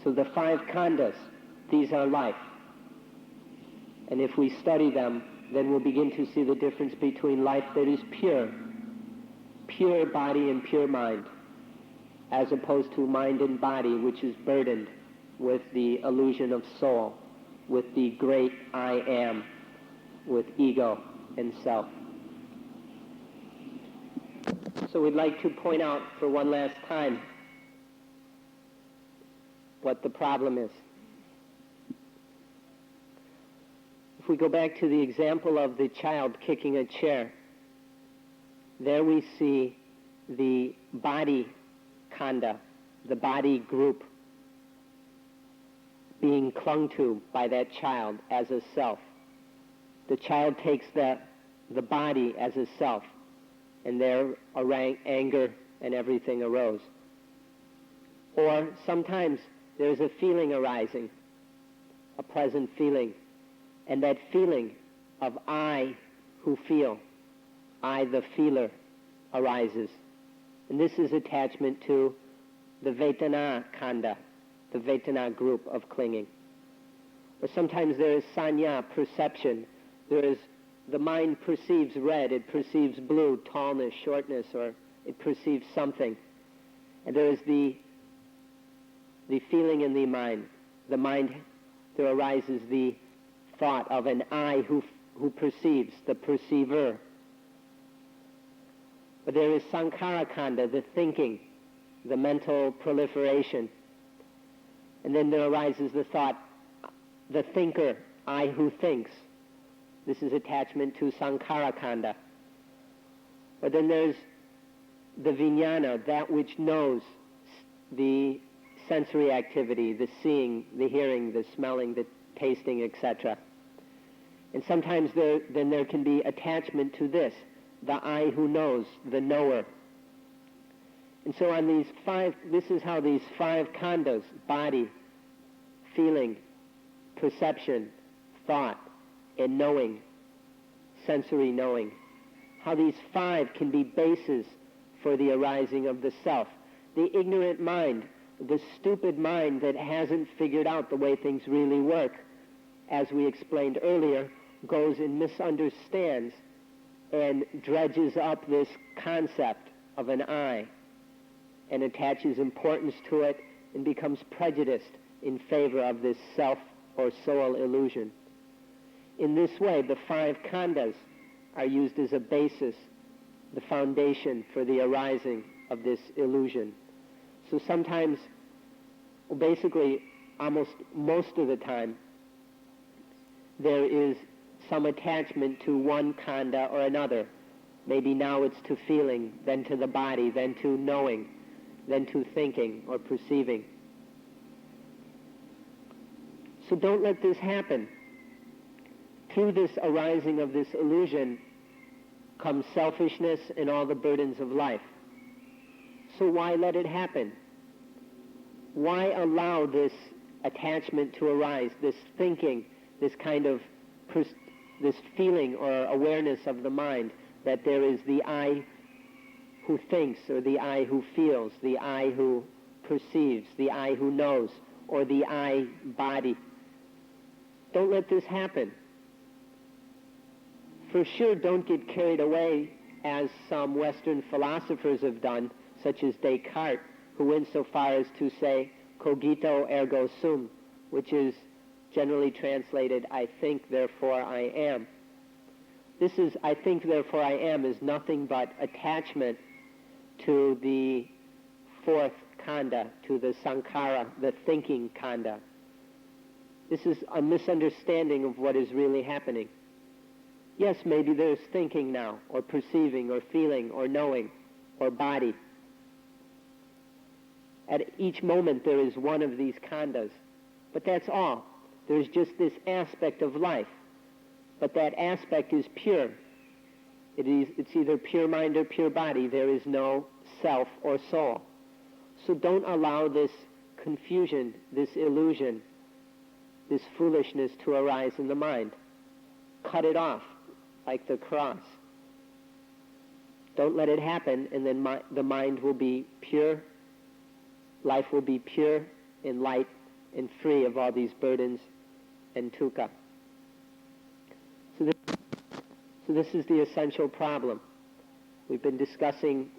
So the five khandhas, these are life. And if we study them, then we'll begin to see the difference between life that is pure body and pure mind, as opposed to mind and body, which is burdened with the illusion of soul, with the great I am, with ego and self. So we'd like to point out for one last time what the problem is. If we go back to the example of the child kicking a chair, there we see the body khanda, the body group, being clung to by that child as a self. The child takes the body as a self, and there anger and everything arose. Or sometimes there's a feeling arising, a present feeling, and that feeling of I who feel, I the feeler, arises. And this is attachment to the Vedana khanda, the Vedana group of clinging. Or sometimes there is sanya, perception. There is, the mind perceives red, it perceives blue, tallness, shortness, or it perceives something. And there is the feeling in the mind. The mind, there arises the thought of an I who perceives, the perceiver. But there is sankhara khanda, the thinking, the mental proliferation. And then there arises the thought, the thinker, I who thinks. This is attachment to sankhara khanda. But then there's the vijnana, that which knows, the sensory activity, the seeing, the hearing, the smelling, the tasting, etc. And sometimes there can be attachment to this, the I who knows, the knower. And so on these five, this is how these five khandas, body, feeling, perception, thought, and knowing, sensory knowing, how these five can be bases for the arising of the self. The ignorant mind, the stupid mind that hasn't figured out the way things really work, as we explained earlier, goes and misunderstands and dredges up this concept of an I and attaches importance to it and becomes prejudiced in favor of this self or soul illusion. In this way, the five khandas are used as a basis, the foundation for the arising of this illusion. So sometimes, basically almost most of the time, there is some attachment to one khanda or another. Maybe now it's to feeling, then to the body, then to knowing, then to thinking or perceiving. So don't let this happen. Through this arising of this illusion comes selfishness and all the burdens of life. So why let it happen? Why allow this attachment to arise, this thinking, this kind of this feeling or awareness of the mind that there is the I who thinks, or the I who feels, the I who perceives, the I who knows, or the I body. Don't let this happen. For sure, don't get carried away, as some Western philosophers have done, such as Descartes, who went so far as to say, cogito ergo sum, which is generally translated, I think, therefore I am. This is, I think, therefore I am, is nothing but attachment to the fourth khanda, to the sankhara, the thinking khanda. This is a misunderstanding of what is really happening. Yes, maybe there's thinking now, or perceiving, or feeling, or knowing, or body. At each moment there is one of these khandas, but that's all. There's just this aspect of life, but that aspect is pure. It's either pure mind or pure body. There is no self or soul. So don't allow this confusion, this illusion, this foolishness to arise in the mind. Cut it off, like the cross. Don't let it happen, and then the mind will be pure, life will be pure and light and free of all these burdens and dukkha. So this is the essential problem. We've been discussing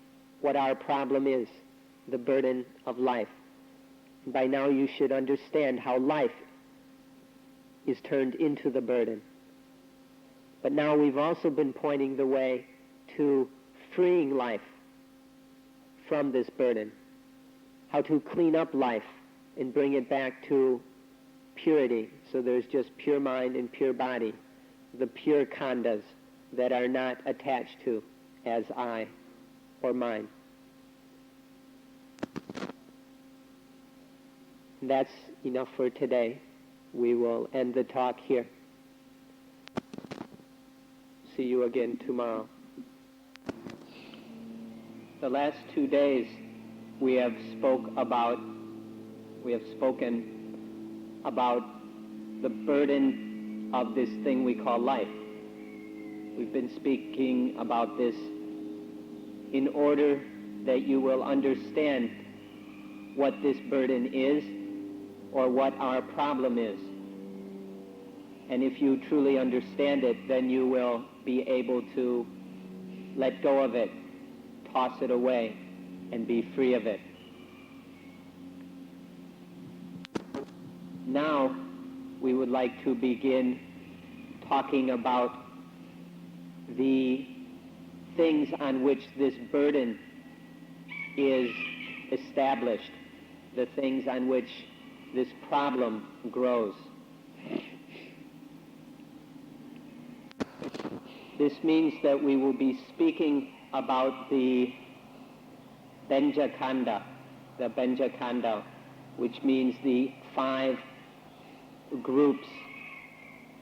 what our problem is, the burden of life. And by now you should understand how life is turned into the burden. But now we've also been pointing the way to freeing life from this burden, how to clean up life and bring it back to purity. So there's just pure mind and pure body, the pure khandhas that are not attached to as I or mine. That's enough for today. We will end the talk here. See you again tomorrow. The last 2 days we have spoken about the burden of this thing we call life. We've been speaking about this in order that you will understand what this burden is or what our problem is. And if you truly understand it, then you will be able to let go of it, toss it away, and be free of it. Now, we would like to begin talking about the things on which this burden is established, the things on which this problem grows. This means that we will be speaking about the Benja Khandha, which means the 5 groups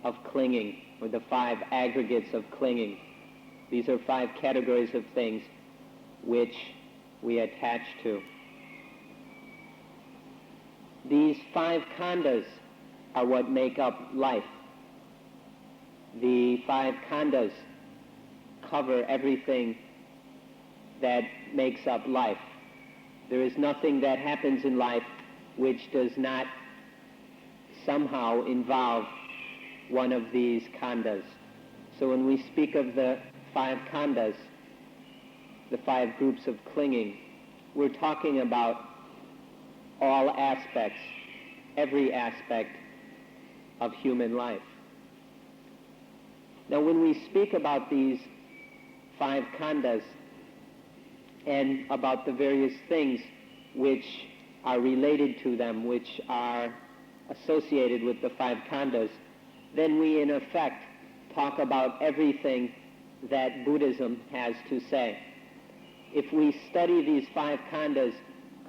of clinging, or the 5 aggregates of clinging. These are 5 categories of things which we attach to. These 5 khandhas are what make up life. The 5 khandhas cover everything that makes up life. There is nothing that happens in life which does not somehow involve one of these khandhas. So when we speak of the 5 khandhas, the 5 groups of clinging, we're talking about all aspects, every aspect of human life. Now when we speak about these 5 khandhas and about the various things which are related to them, which are associated with the 5 khandhas, then we in effect talk about everything that Buddhism has to say. If we study these 5 khandhas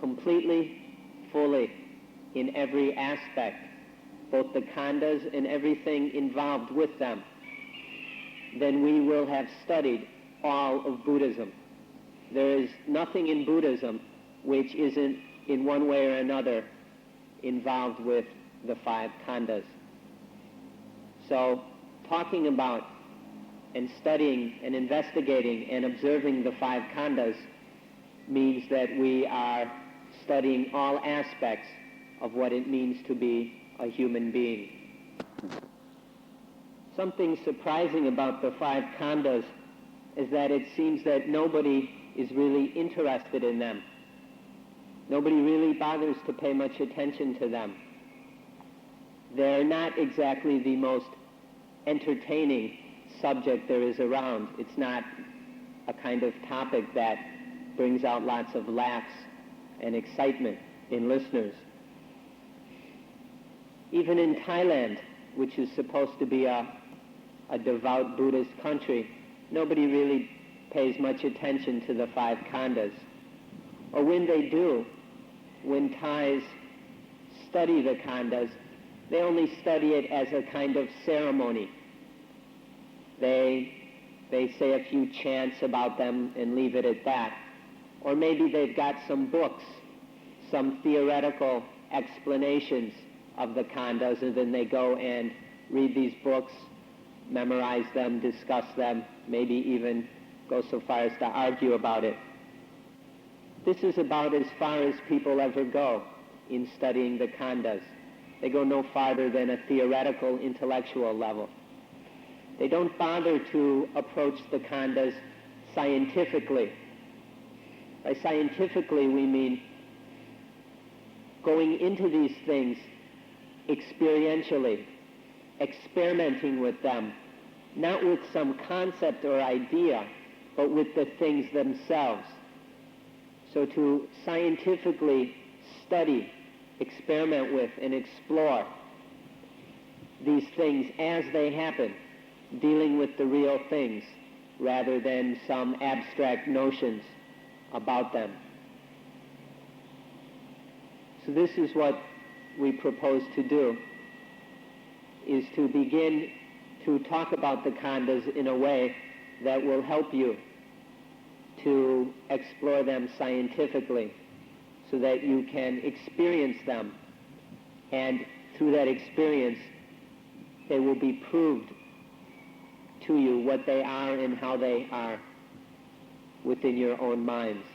completely, fully, in every aspect, both the khandhas and everything involved with them, then we will have studied all of Buddhism. There is nothing in Buddhism which isn't in one way or another involved with the 5 khandhas. So talking about and studying and investigating and observing the 5 khandhas means that we are studying all aspects of what it means to be a human being. Something surprising about the 5 khandhas is that it seems that nobody is really interested in them. Nobody really bothers to pay much attention to them. They're not exactly the most entertaining subject there is around. It's not a kind of topic that brings out lots of laughs and excitement in listeners. Even in Thailand, which is supposed to be a devout Buddhist country, nobody really pays much attention to the 5 khandhas. Or when they do, when Thais study the khandhas, they only study it as a kind of ceremony. They say a few chants about them and leave it at that. Or maybe they've got some books, some theoretical explanations of the khandhas, and then they go and read these books, memorize them, discuss them, maybe even go so far as to argue about it. This is about as far as people ever go in studying the khandhas. They go no farther than a theoretical, intellectual level. They don't bother to approach the khandhas scientifically. By scientifically, we mean going into these things experientially, experimenting with them, not with some concept or idea, but with the things themselves. So to scientifically study, experiment with and explore these things as they happen, dealing with the real things rather than some abstract notions about them. So this is what we propose to do, is to begin to talk about the khandhas in a way that will help you to explore them scientifically so that you can experience them, and through that experience they will be proved to you what they are and how they are within your own minds.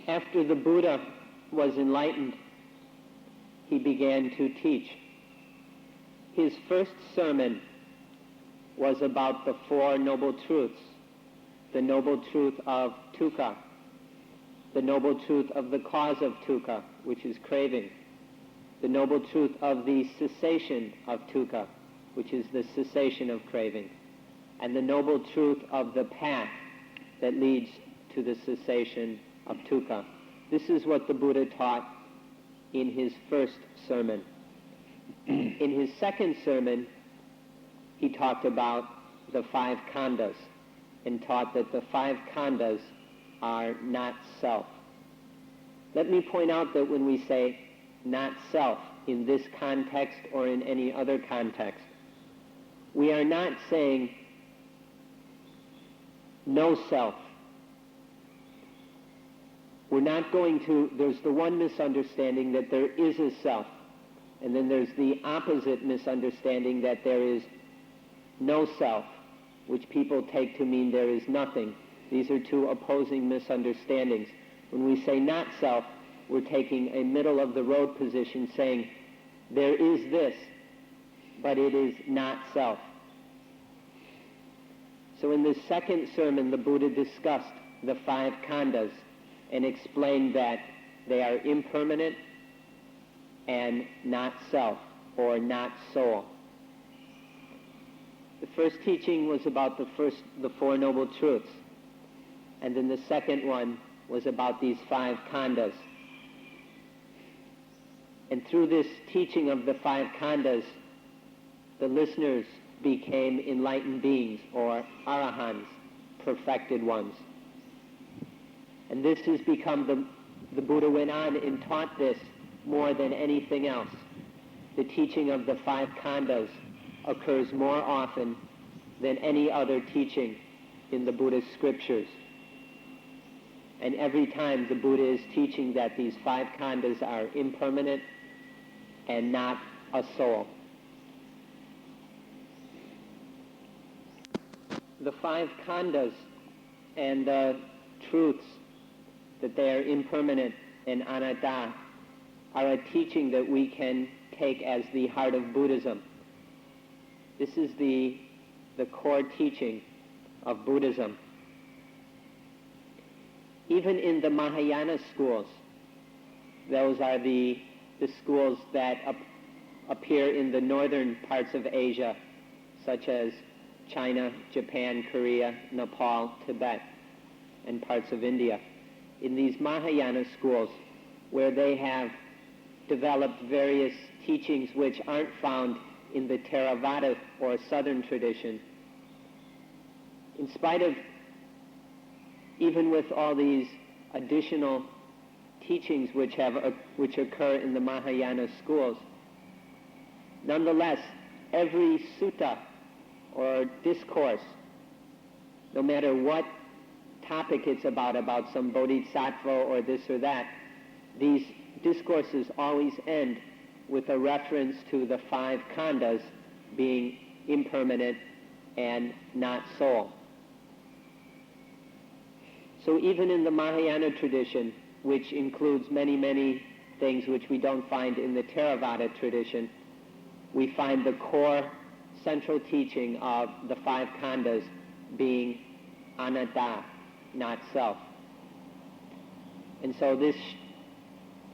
After the Buddha was enlightened, he began to teach. His first sermon was about the Four Noble Truths, the noble truth of dukkha, the noble truth of the cause of dukkha, which is craving, the noble truth of the cessation of dukkha, which is the cessation of craving, and the noble truth of the path that leads to the cessation of dukkha. This is what the Buddha taught in his first sermon. In his second sermon, he talked about the five khandhas and taught that the five khandhas are not self. Let me point out that when we say not self in this context or in any other context, we are not saying no self. We're not going to, there's the one misunderstanding that there is a self, and then there's the opposite misunderstanding that there is no self, which people take to mean there is nothing. These are two opposing misunderstandings. When we say not self, we're taking a middle-of-the-road position, saying there is this, but it is not self. So in this second sermon, the Buddha discussed the five khandhas and explained that they are impermanent and not self, or not soul. The first teaching was about the Four Noble Truths, and then the second one was about these five khandhas. And through this teaching of the five khandhas, the listeners became enlightened beings, or arahants, perfected ones. And this has become, the Buddha went on and taught this more than anything else. The teaching of the five khandhas occurs more often than any other teaching in the Buddha's scriptures. And every time the Buddha is teaching that these five khandhas are impermanent and not a soul. The five khandhas and the truths that they are impermanent and anatta are a teaching that we can take as the heart of Buddhism. This is the core teaching of Buddhism. Even in the Mahayana schools, those are the schools that appear in the northern parts of Asia, such as China, Japan, Korea, Nepal, Tibet, and parts of India. In these Mahayana schools, where they have developed various teachings which aren't found in the Theravada or Southern tradition, in spite of, even with all these additional teachings which occur in the Mahayana schools, nonetheless, every sutta or discourse, no matter what topic it's about some bodhisattva or this or that, these discourses always end with a reference to the five khandhas being impermanent and not soul. So even in the Mahayana tradition, which includes many, many things which we don't find in the Theravada tradition, we find the core central teaching of the five khandhas being anatta, not self. And so this,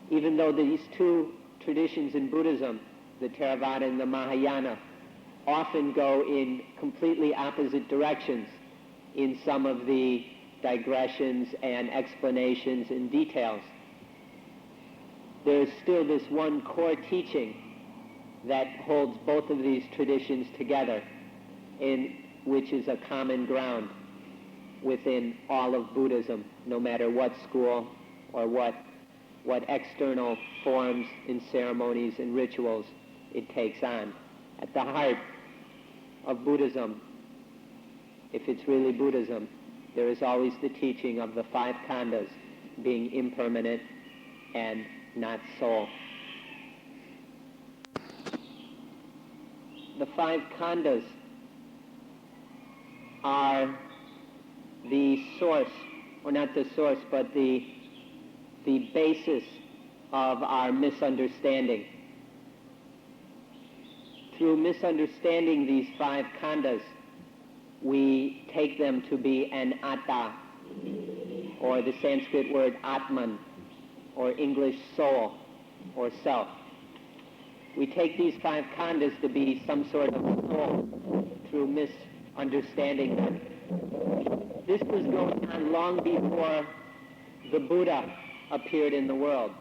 even though these two traditions in Buddhism, the Theravada and the Mahayana, often go in completely opposite directions in some of the digressions and explanations and details, there is still this one core teaching that holds both of these traditions together, which is a common ground within all of Buddhism, no matter what school or what external forms and ceremonies and rituals it takes on. At the heart of Buddhism, if it's really Buddhism, there is always the teaching of the five khandhas being impermanent and not soul. The five khandhas are the source, or not the source, but the basis of our misunderstanding. Through misunderstanding these five khandhas, we take them to be an atta, or the Sanskrit word atman, or English soul, or self. We take these five khandhas to be some sort of soul through misunderstanding them. This was going on long before the Buddha appeared in the world.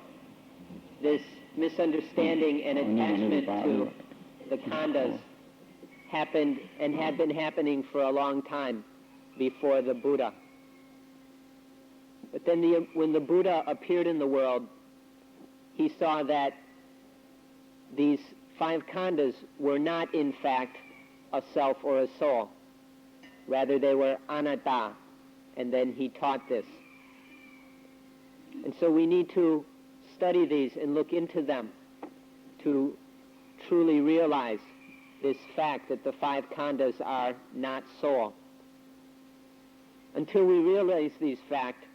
This misunderstanding and attachment to the khandhas happened and had been happening for a long time before the Buddha. But then when the Buddha appeared in the world, he saw that these five khandhas were not in fact a self or a soul. Rather, they were anatta, and then he taught this. And so we need to study these and look into them to truly realize this fact that the five khandhas are not soul. Until we realize these facts,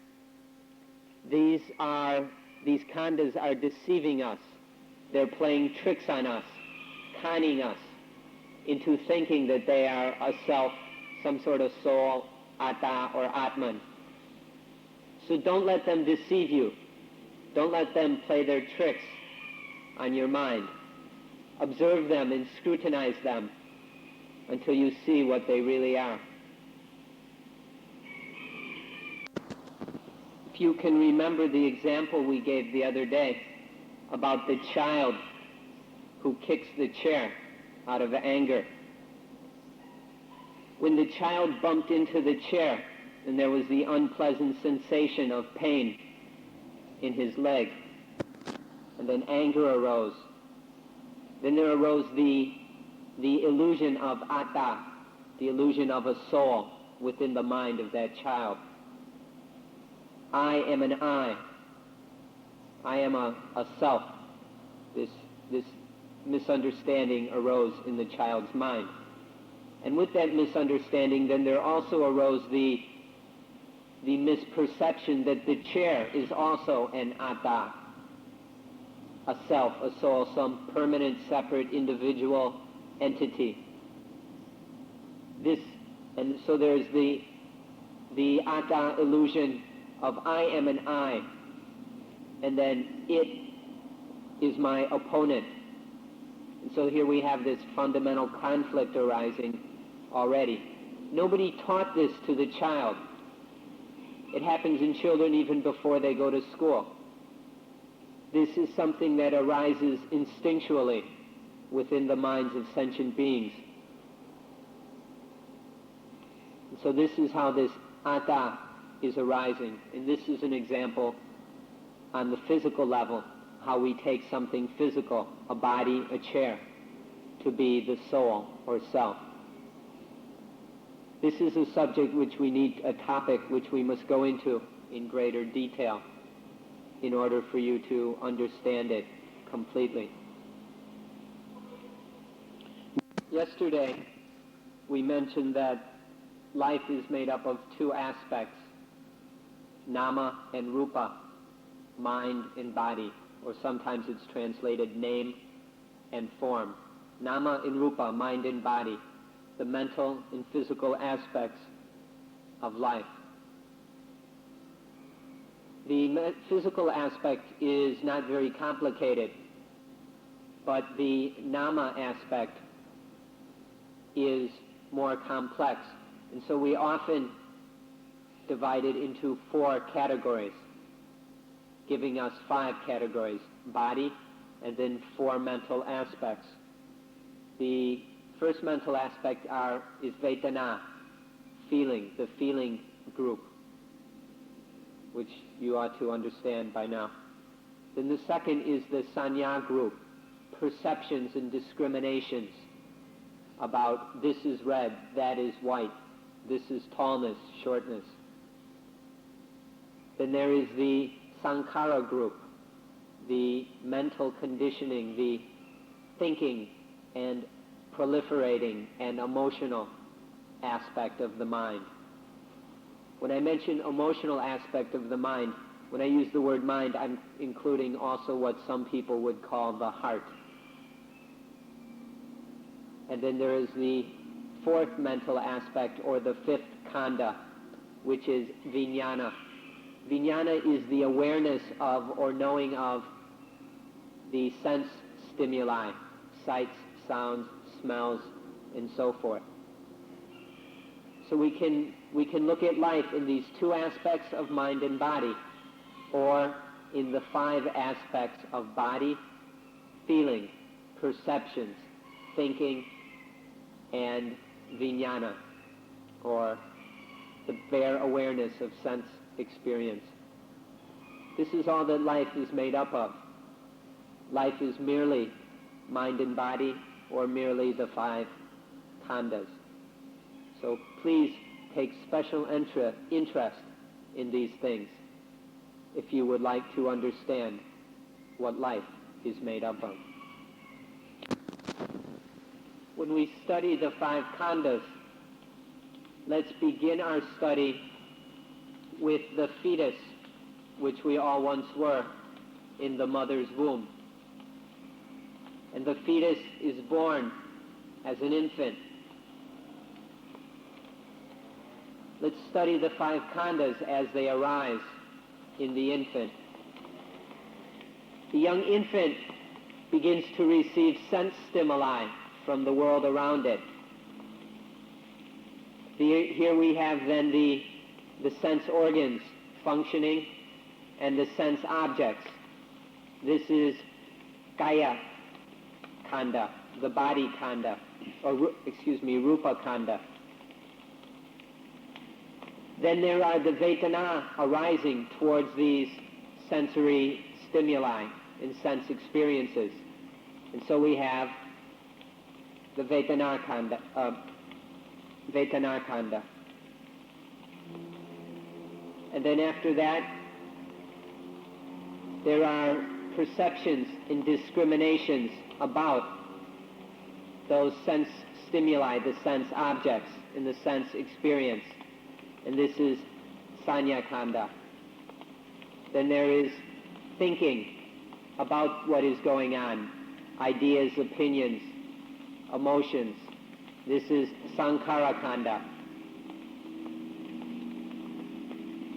these khandhas are deceiving us. They're playing tricks on us, conning us into thinking that they are a self, some sort of soul, atta or atman. So don't let them deceive you. Don't let them play their tricks on your mind. Observe them and scrutinize them until you see what they really are. If you can remember the example we gave the other day about the child who kicks the chair out of anger. When the child bumped into the chair and there was the unpleasant sensation of pain in his leg, and then anger arose, then there arose the illusion of atta, the illusion of a soul within the mind of that child. I am an I. I am a self. This misunderstanding arose in the child's mind. And with that misunderstanding, then there also arose the misperception that the chair is also an atta, a self, a soul, some permanent, separate, individual entity. And so there's the atta illusion of I am an I, and then it is my opponent. And so here we have this fundamental conflict arising already. Nobody taught this to the child. It happens in children even before they go to school. This is something that arises instinctually within the minds of sentient beings. And so this is how this atta is arising. And this is an example on the physical level, how we take something physical, a body, a chair, to be the soul or self. This is a subject a topic which we must go into in greater detail in order for you to understand it completely. Yesterday, we mentioned that life is made up of two aspects, nama and rupa, mind and body, or sometimes it's translated name and form. Nama and rupa, mind and body, the mental and physical aspects of life. The physical aspect is not very complicated, but the nama aspect is more complex. And so we often divided into 4 categories, giving us 5 categories: body, and then 4 mental aspects. The first mental aspect is Vedana, feeling, the feeling group, which you ought to understand by now. Then the second is the Sanya group, perceptions and discriminations about this is red, that is white, this is tallness, shortness. Then there is the Sankhara group, the mental conditioning, the thinking and proliferating and emotional aspect of the mind. When I mention emotional aspect of the mind, when I use the word mind, I'm including also what some people would call the heart. And then there is the 4th mental aspect, or the 5th khandha, which is vijnana. Vijnana is the awareness of or knowing of the sense stimuli, sights, sounds, smells, and so forth. So we can look at life in these 2 aspects of mind and body, or in the 5 aspects of body, feeling, perceptions, thinking, and vijnana, or the bare awareness of sense experience. This is all that life is made up of. Life is merely mind and body, or merely the 5 khandhas. So please take special interest in these things if you would like to understand what life is made up of. When we study the 5 khandhas, let's begin our study with the fetus, which we all once were in the mother's womb. And the fetus is born as an infant. Let's study the 5 khandhas as they arise in the infant. The young infant begins to receive sense stimuli from the world around it. Here we have then the sense organs functioning and the sense objects. This is kaya khandha, the body khandha, or rupa khandha. Then there are the vedana arising towards these sensory stimuli and sense experiences. And so we have the vedana khandha. And then after that, there are perceptions and discriminations about those sense stimuli, the sense objects, and the sense experience. And this is Sanya khandha. Then there is thinking about what is going on, ideas, opinions, emotions. This is Sankhara khandha.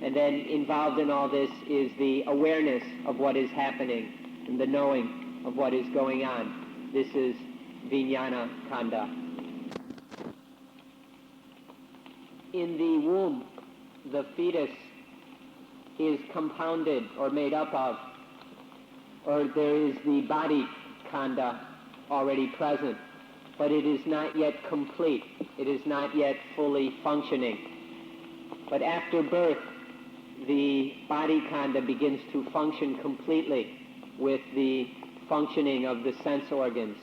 And then involved in all this is the awareness of what is happening and the knowing of what is going on. This is Vijnana khandha. In the womb, the fetus is compounded or made up of, or there is the body khandha already present, but it is not yet complete. It is not yet fully functioning. But after birth, the body khandha begins to function completely with the functioning of the sense organs.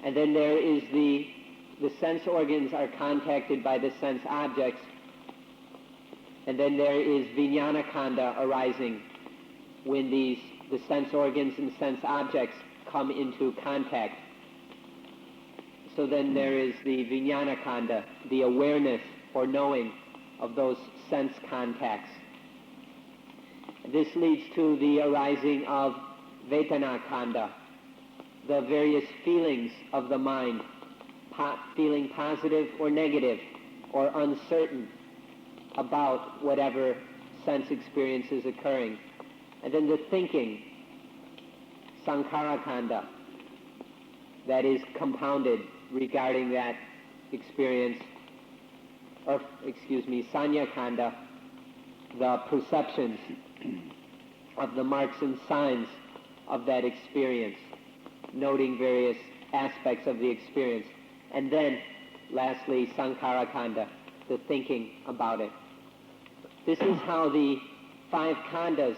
And then there is the sense organs are contacted by the sense objects. And then there is vijnana khandha arising when the sense organs and sense objects come into contact. So then there is the vijnana khandha, the awareness or knowing of those sense contacts. This leads to the arising of vedana khandha, the various feelings of the mind, feeling positive or negative or uncertain about whatever sense experience is occurring. And then the thinking, sankhara khandha, that is compounded regarding that experience Sanya Kanda, the perceptions of the marks and signs of that experience, noting various aspects of the experience. And then, lastly, Sankhara Kanda, the thinking about it. This is how the 5 khandas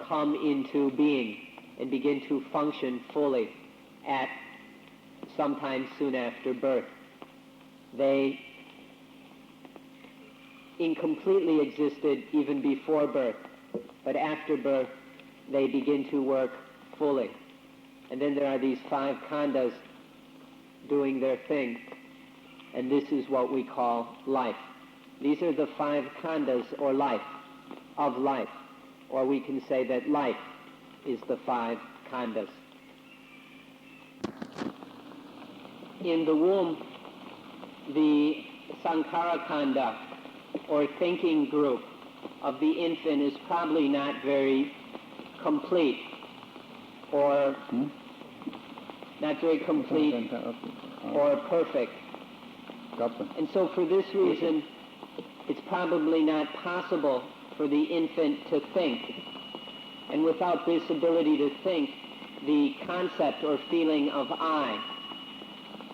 come into being and begin to function fully at sometime soon after birth. They incompletely existed even before birth, but after birth they begin to work fully. And then there are these 5 khandas doing their thing, and this is what we call life. These are the 5 khandas, or life, of life. Or we can say that life is the 5 khandas. In the womb, the Sankhara Kanda, or thinking group of the infant, is probably not very complete, or not very complete or perfect. And so for this reason, it's probably not possible for the infant to think. And without this ability to think, the concept or feeling of I,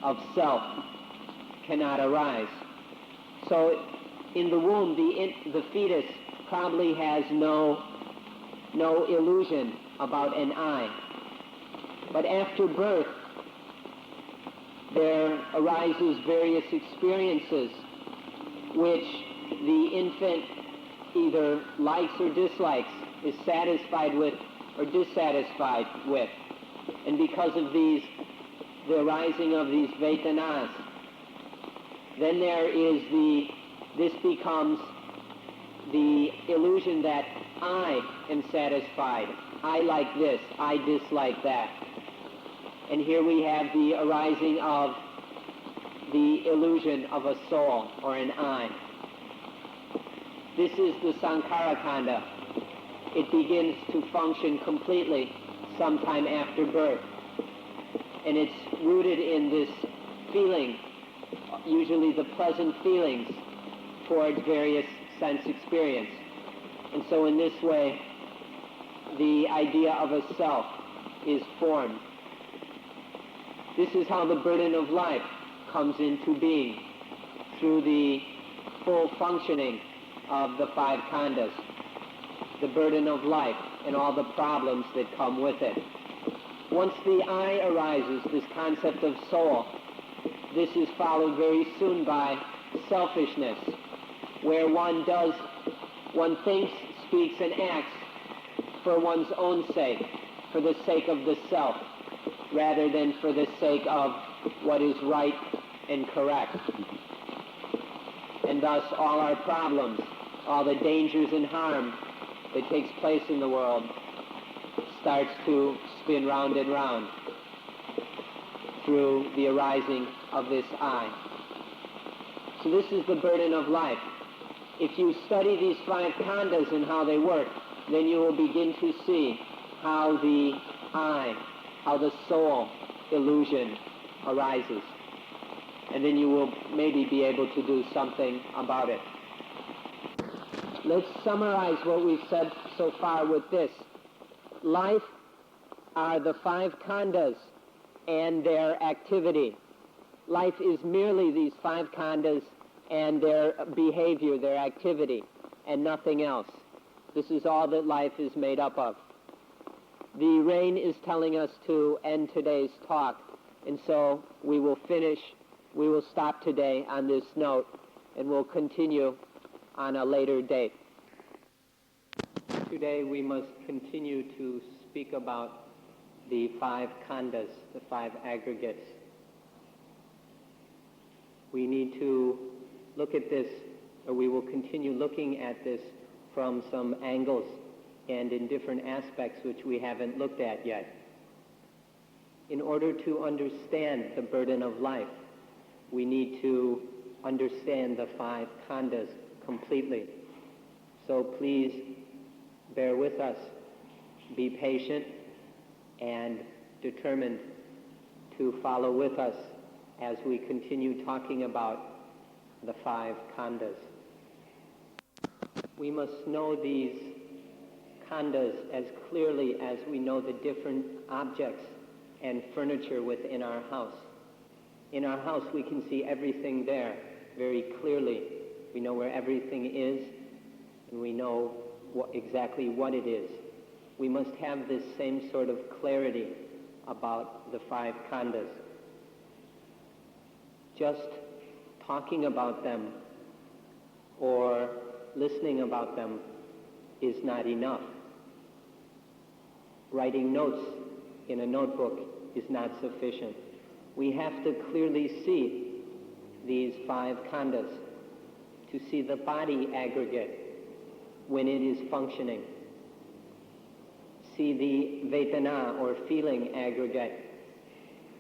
of self, cannot arise. So in the womb, the fetus probably has no illusion about an I. But after birth, there arises various experiences which the infant either likes or dislikes, is satisfied with or dissatisfied with. And because of these, the arising of these Vedanas, then there is this becomes the illusion that I am satisfied. I like this, I dislike that. And here we have the arising of the illusion of a soul or an I. This is the Sankhara Kanda. It begins to function completely sometime after birth. And it's rooted in this feeling, usually the pleasant feelings towards various sense experience. And so in this way, the idea of a self is formed. This is how the burden of life comes into being, through the full functioning of the 5 khandas, the burden of life and all the problems that come with it. Once the I arises, this concept of soul, this is followed very soon by selfishness, where one thinks, speaks, and acts for one's own sake, for the sake of the self, rather than for the sake of what is right and correct. And thus all our problems, all the dangers and harm that takes place in the world starts to spin round and round through the arising of this I. So this is the burden of life. If you study these 5 khandas and how they work, then you will begin to see how the I, how the soul illusion arises. And then you will maybe be able to do something about it. Let's summarize what we've said so far with this. Life are the 5 khandas and their activity. Life is merely these 5 khandas and their behavior, their activity, and nothing else. This is all that life is made up of. The rain is telling us to end today's talk, and so we will stop today on this note, and we'll continue on a later date. Today we must continue to speak about the 5 khandas, the 5 aggregates. We need to look at this, or we will continue looking at this from some angles and in different aspects which we haven't looked at yet. In order to understand the burden of life, we need to understand the 5 khandas completely. So please bear with us, be patient, and determined to follow with us as we continue talking about the 5 khandhas. We must know these khandhas as clearly as we know the different objects and furniture within our house. In our house we can see everything there very clearly. We know where everything is, and we know exactly what it is. We must have this same sort of clarity about the 5 khandhas. Just talking about them or listening about them is not enough. Writing notes in a notebook is not sufficient. We have to clearly see these 5 khandhas, to see the body aggregate when it is functioning. See the vedana or feeling aggregate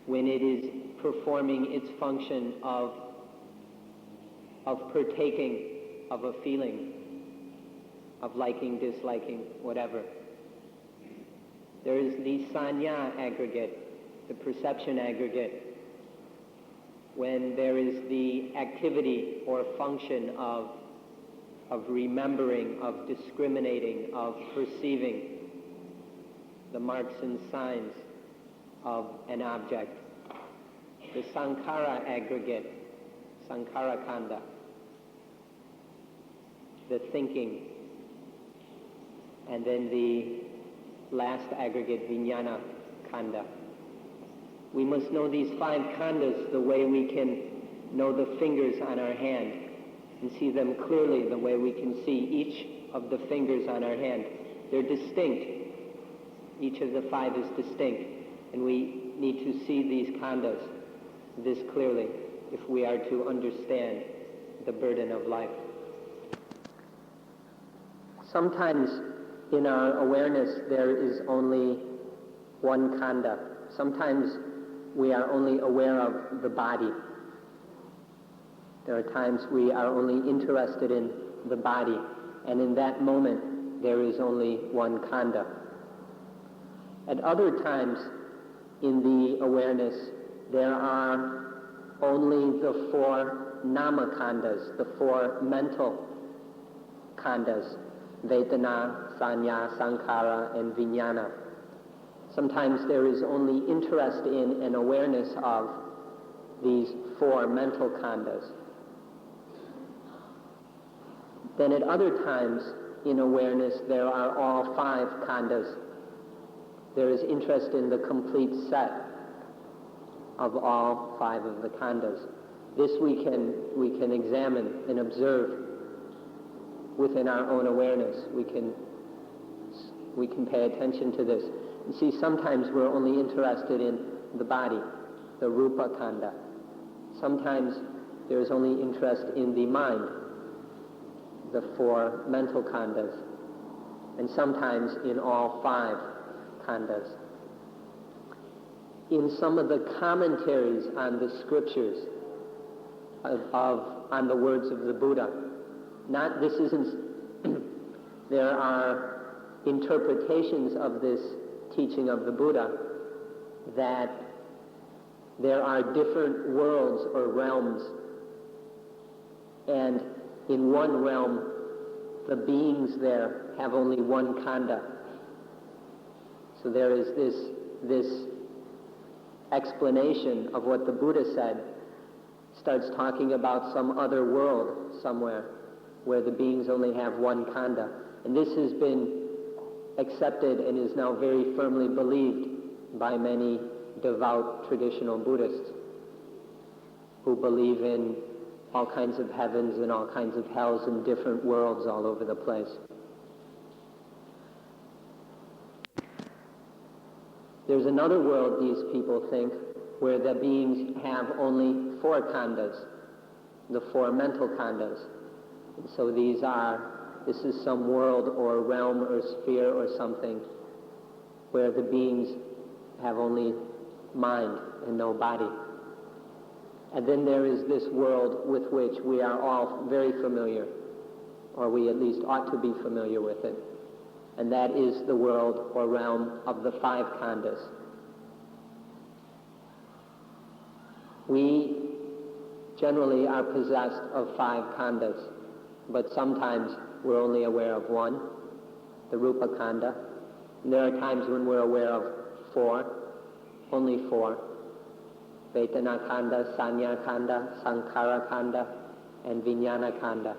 when it is performing its function of partaking of a feeling, of liking, disliking, whatever. There is the sanya aggregate, the perception aggregate, when there is the activity or function of remembering, of discriminating, of perceiving the marks and signs of an object. The sankhara aggregate, sankhara khandha, the thinking, and then the last aggregate, vijnana khandha. We must know these 5 khandhas the way we can know the fingers on our hand and see them clearly the way we can see each of the fingers on our hand. They're distinct. Each of the 5 is distinct, and we need to see these khandhas this clearly if we are to understand the burden of life. Sometimes in our awareness there is only one khandha. Sometimes we are only aware of the body. There are times we are only interested in the body, and in that moment there is only one khandha. At other times in the awareness there are only the 4 nama khandhas, the 4 mental khandhas, vedana, sanya, sankhara, and vijnana. Sometimes there is only interest in and awareness of these 4 mental khandhas. Then at other times in awareness there are all 5 khandhas. There is interest in the complete set of all 5 of the khandhas. This we can examine and observe within our own awareness. We can pay attention to this. And see, sometimes we're only interested in the body, the rupa khandha. Sometimes there is only interest in the mind, the 4 mental khandhas. And sometimes in all 5 khandhas. In some of the commentaries on the scriptures on the words of the Buddha, there are interpretations of this teaching of the Buddha that there are different worlds or realms, and in one realm the beings there have only one khandha. So there is this explanation of what the Buddha said, starts talking about some other world somewhere where the beings only have one khandha. And this has been accepted and is now very firmly believed by many devout traditional Buddhists who believe in all kinds of heavens and all kinds of hells and different worlds all over the place. There's another world, these people think, where the beings have only 4 khandhas, the 4 mental khandhas. And so this is some world or realm or sphere or something where the beings have only mind and no body. And then there is this world with which we are all very familiar, or we at least ought to be familiar with it. And that is the world or realm of the 5 khandhas. We generally are possessed of 5 khandas, but sometimes we're only aware of 1, the rupa khanda. And there are times when we're aware of 4, only 4, Vedana khanda, Sanya khanda, Sankhara khanda, and Vijnana khanda.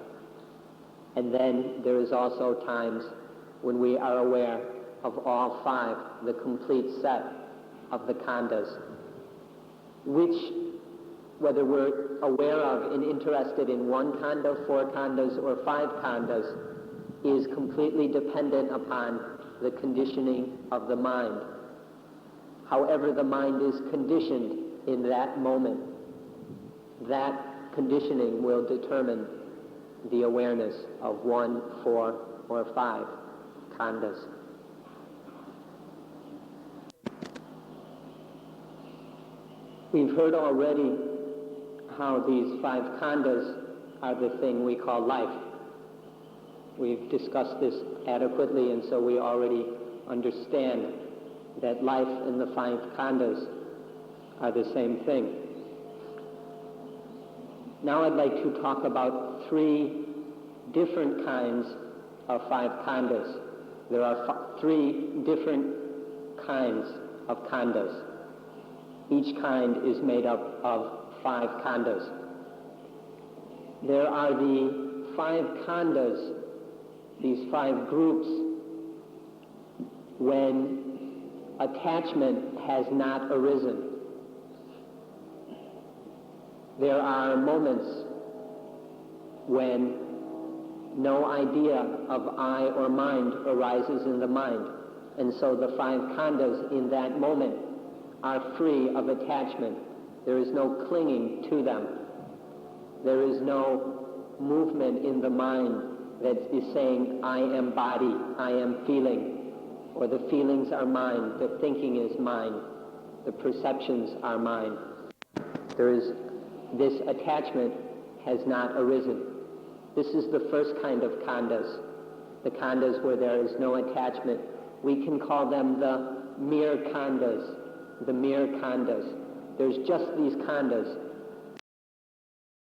And then there is also times when we are aware of all 5, the complete set of the khandas, which, whether we're aware of and interested in 1 khanda, 4 khandas, or 5 khandas, is completely dependent upon the conditioning of the mind. However the mind is conditioned in that moment, that conditioning will determine the awareness of 1, 4, or 5 khandas. We've heard already how these 5 khandas are the thing we call life. We've discussed this adequately, and so we already understand that life and the 5 khandas are the same thing. Now I'd like to talk about 3 different kinds of 5 khandas. There are 3 different kinds of khandas. Each kind is made up of 5 khandas. There are the 5 khandas, these 5 groups, when attachment has not arisen. There are moments when no idea of I or mind arises in the mind, and so the 5 khandas in that moment are free of attachment. There is no clinging to them. There is no movement in the mind that is saying, I am body, I am feeling, or the feelings are mine, the thinking is mine, the perceptions are mine. This attachment has not arisen. This is the first kind of khandas, the khandas where there is no attachment. We can call them the mere khandas, the mere khandas. There's just these khandas,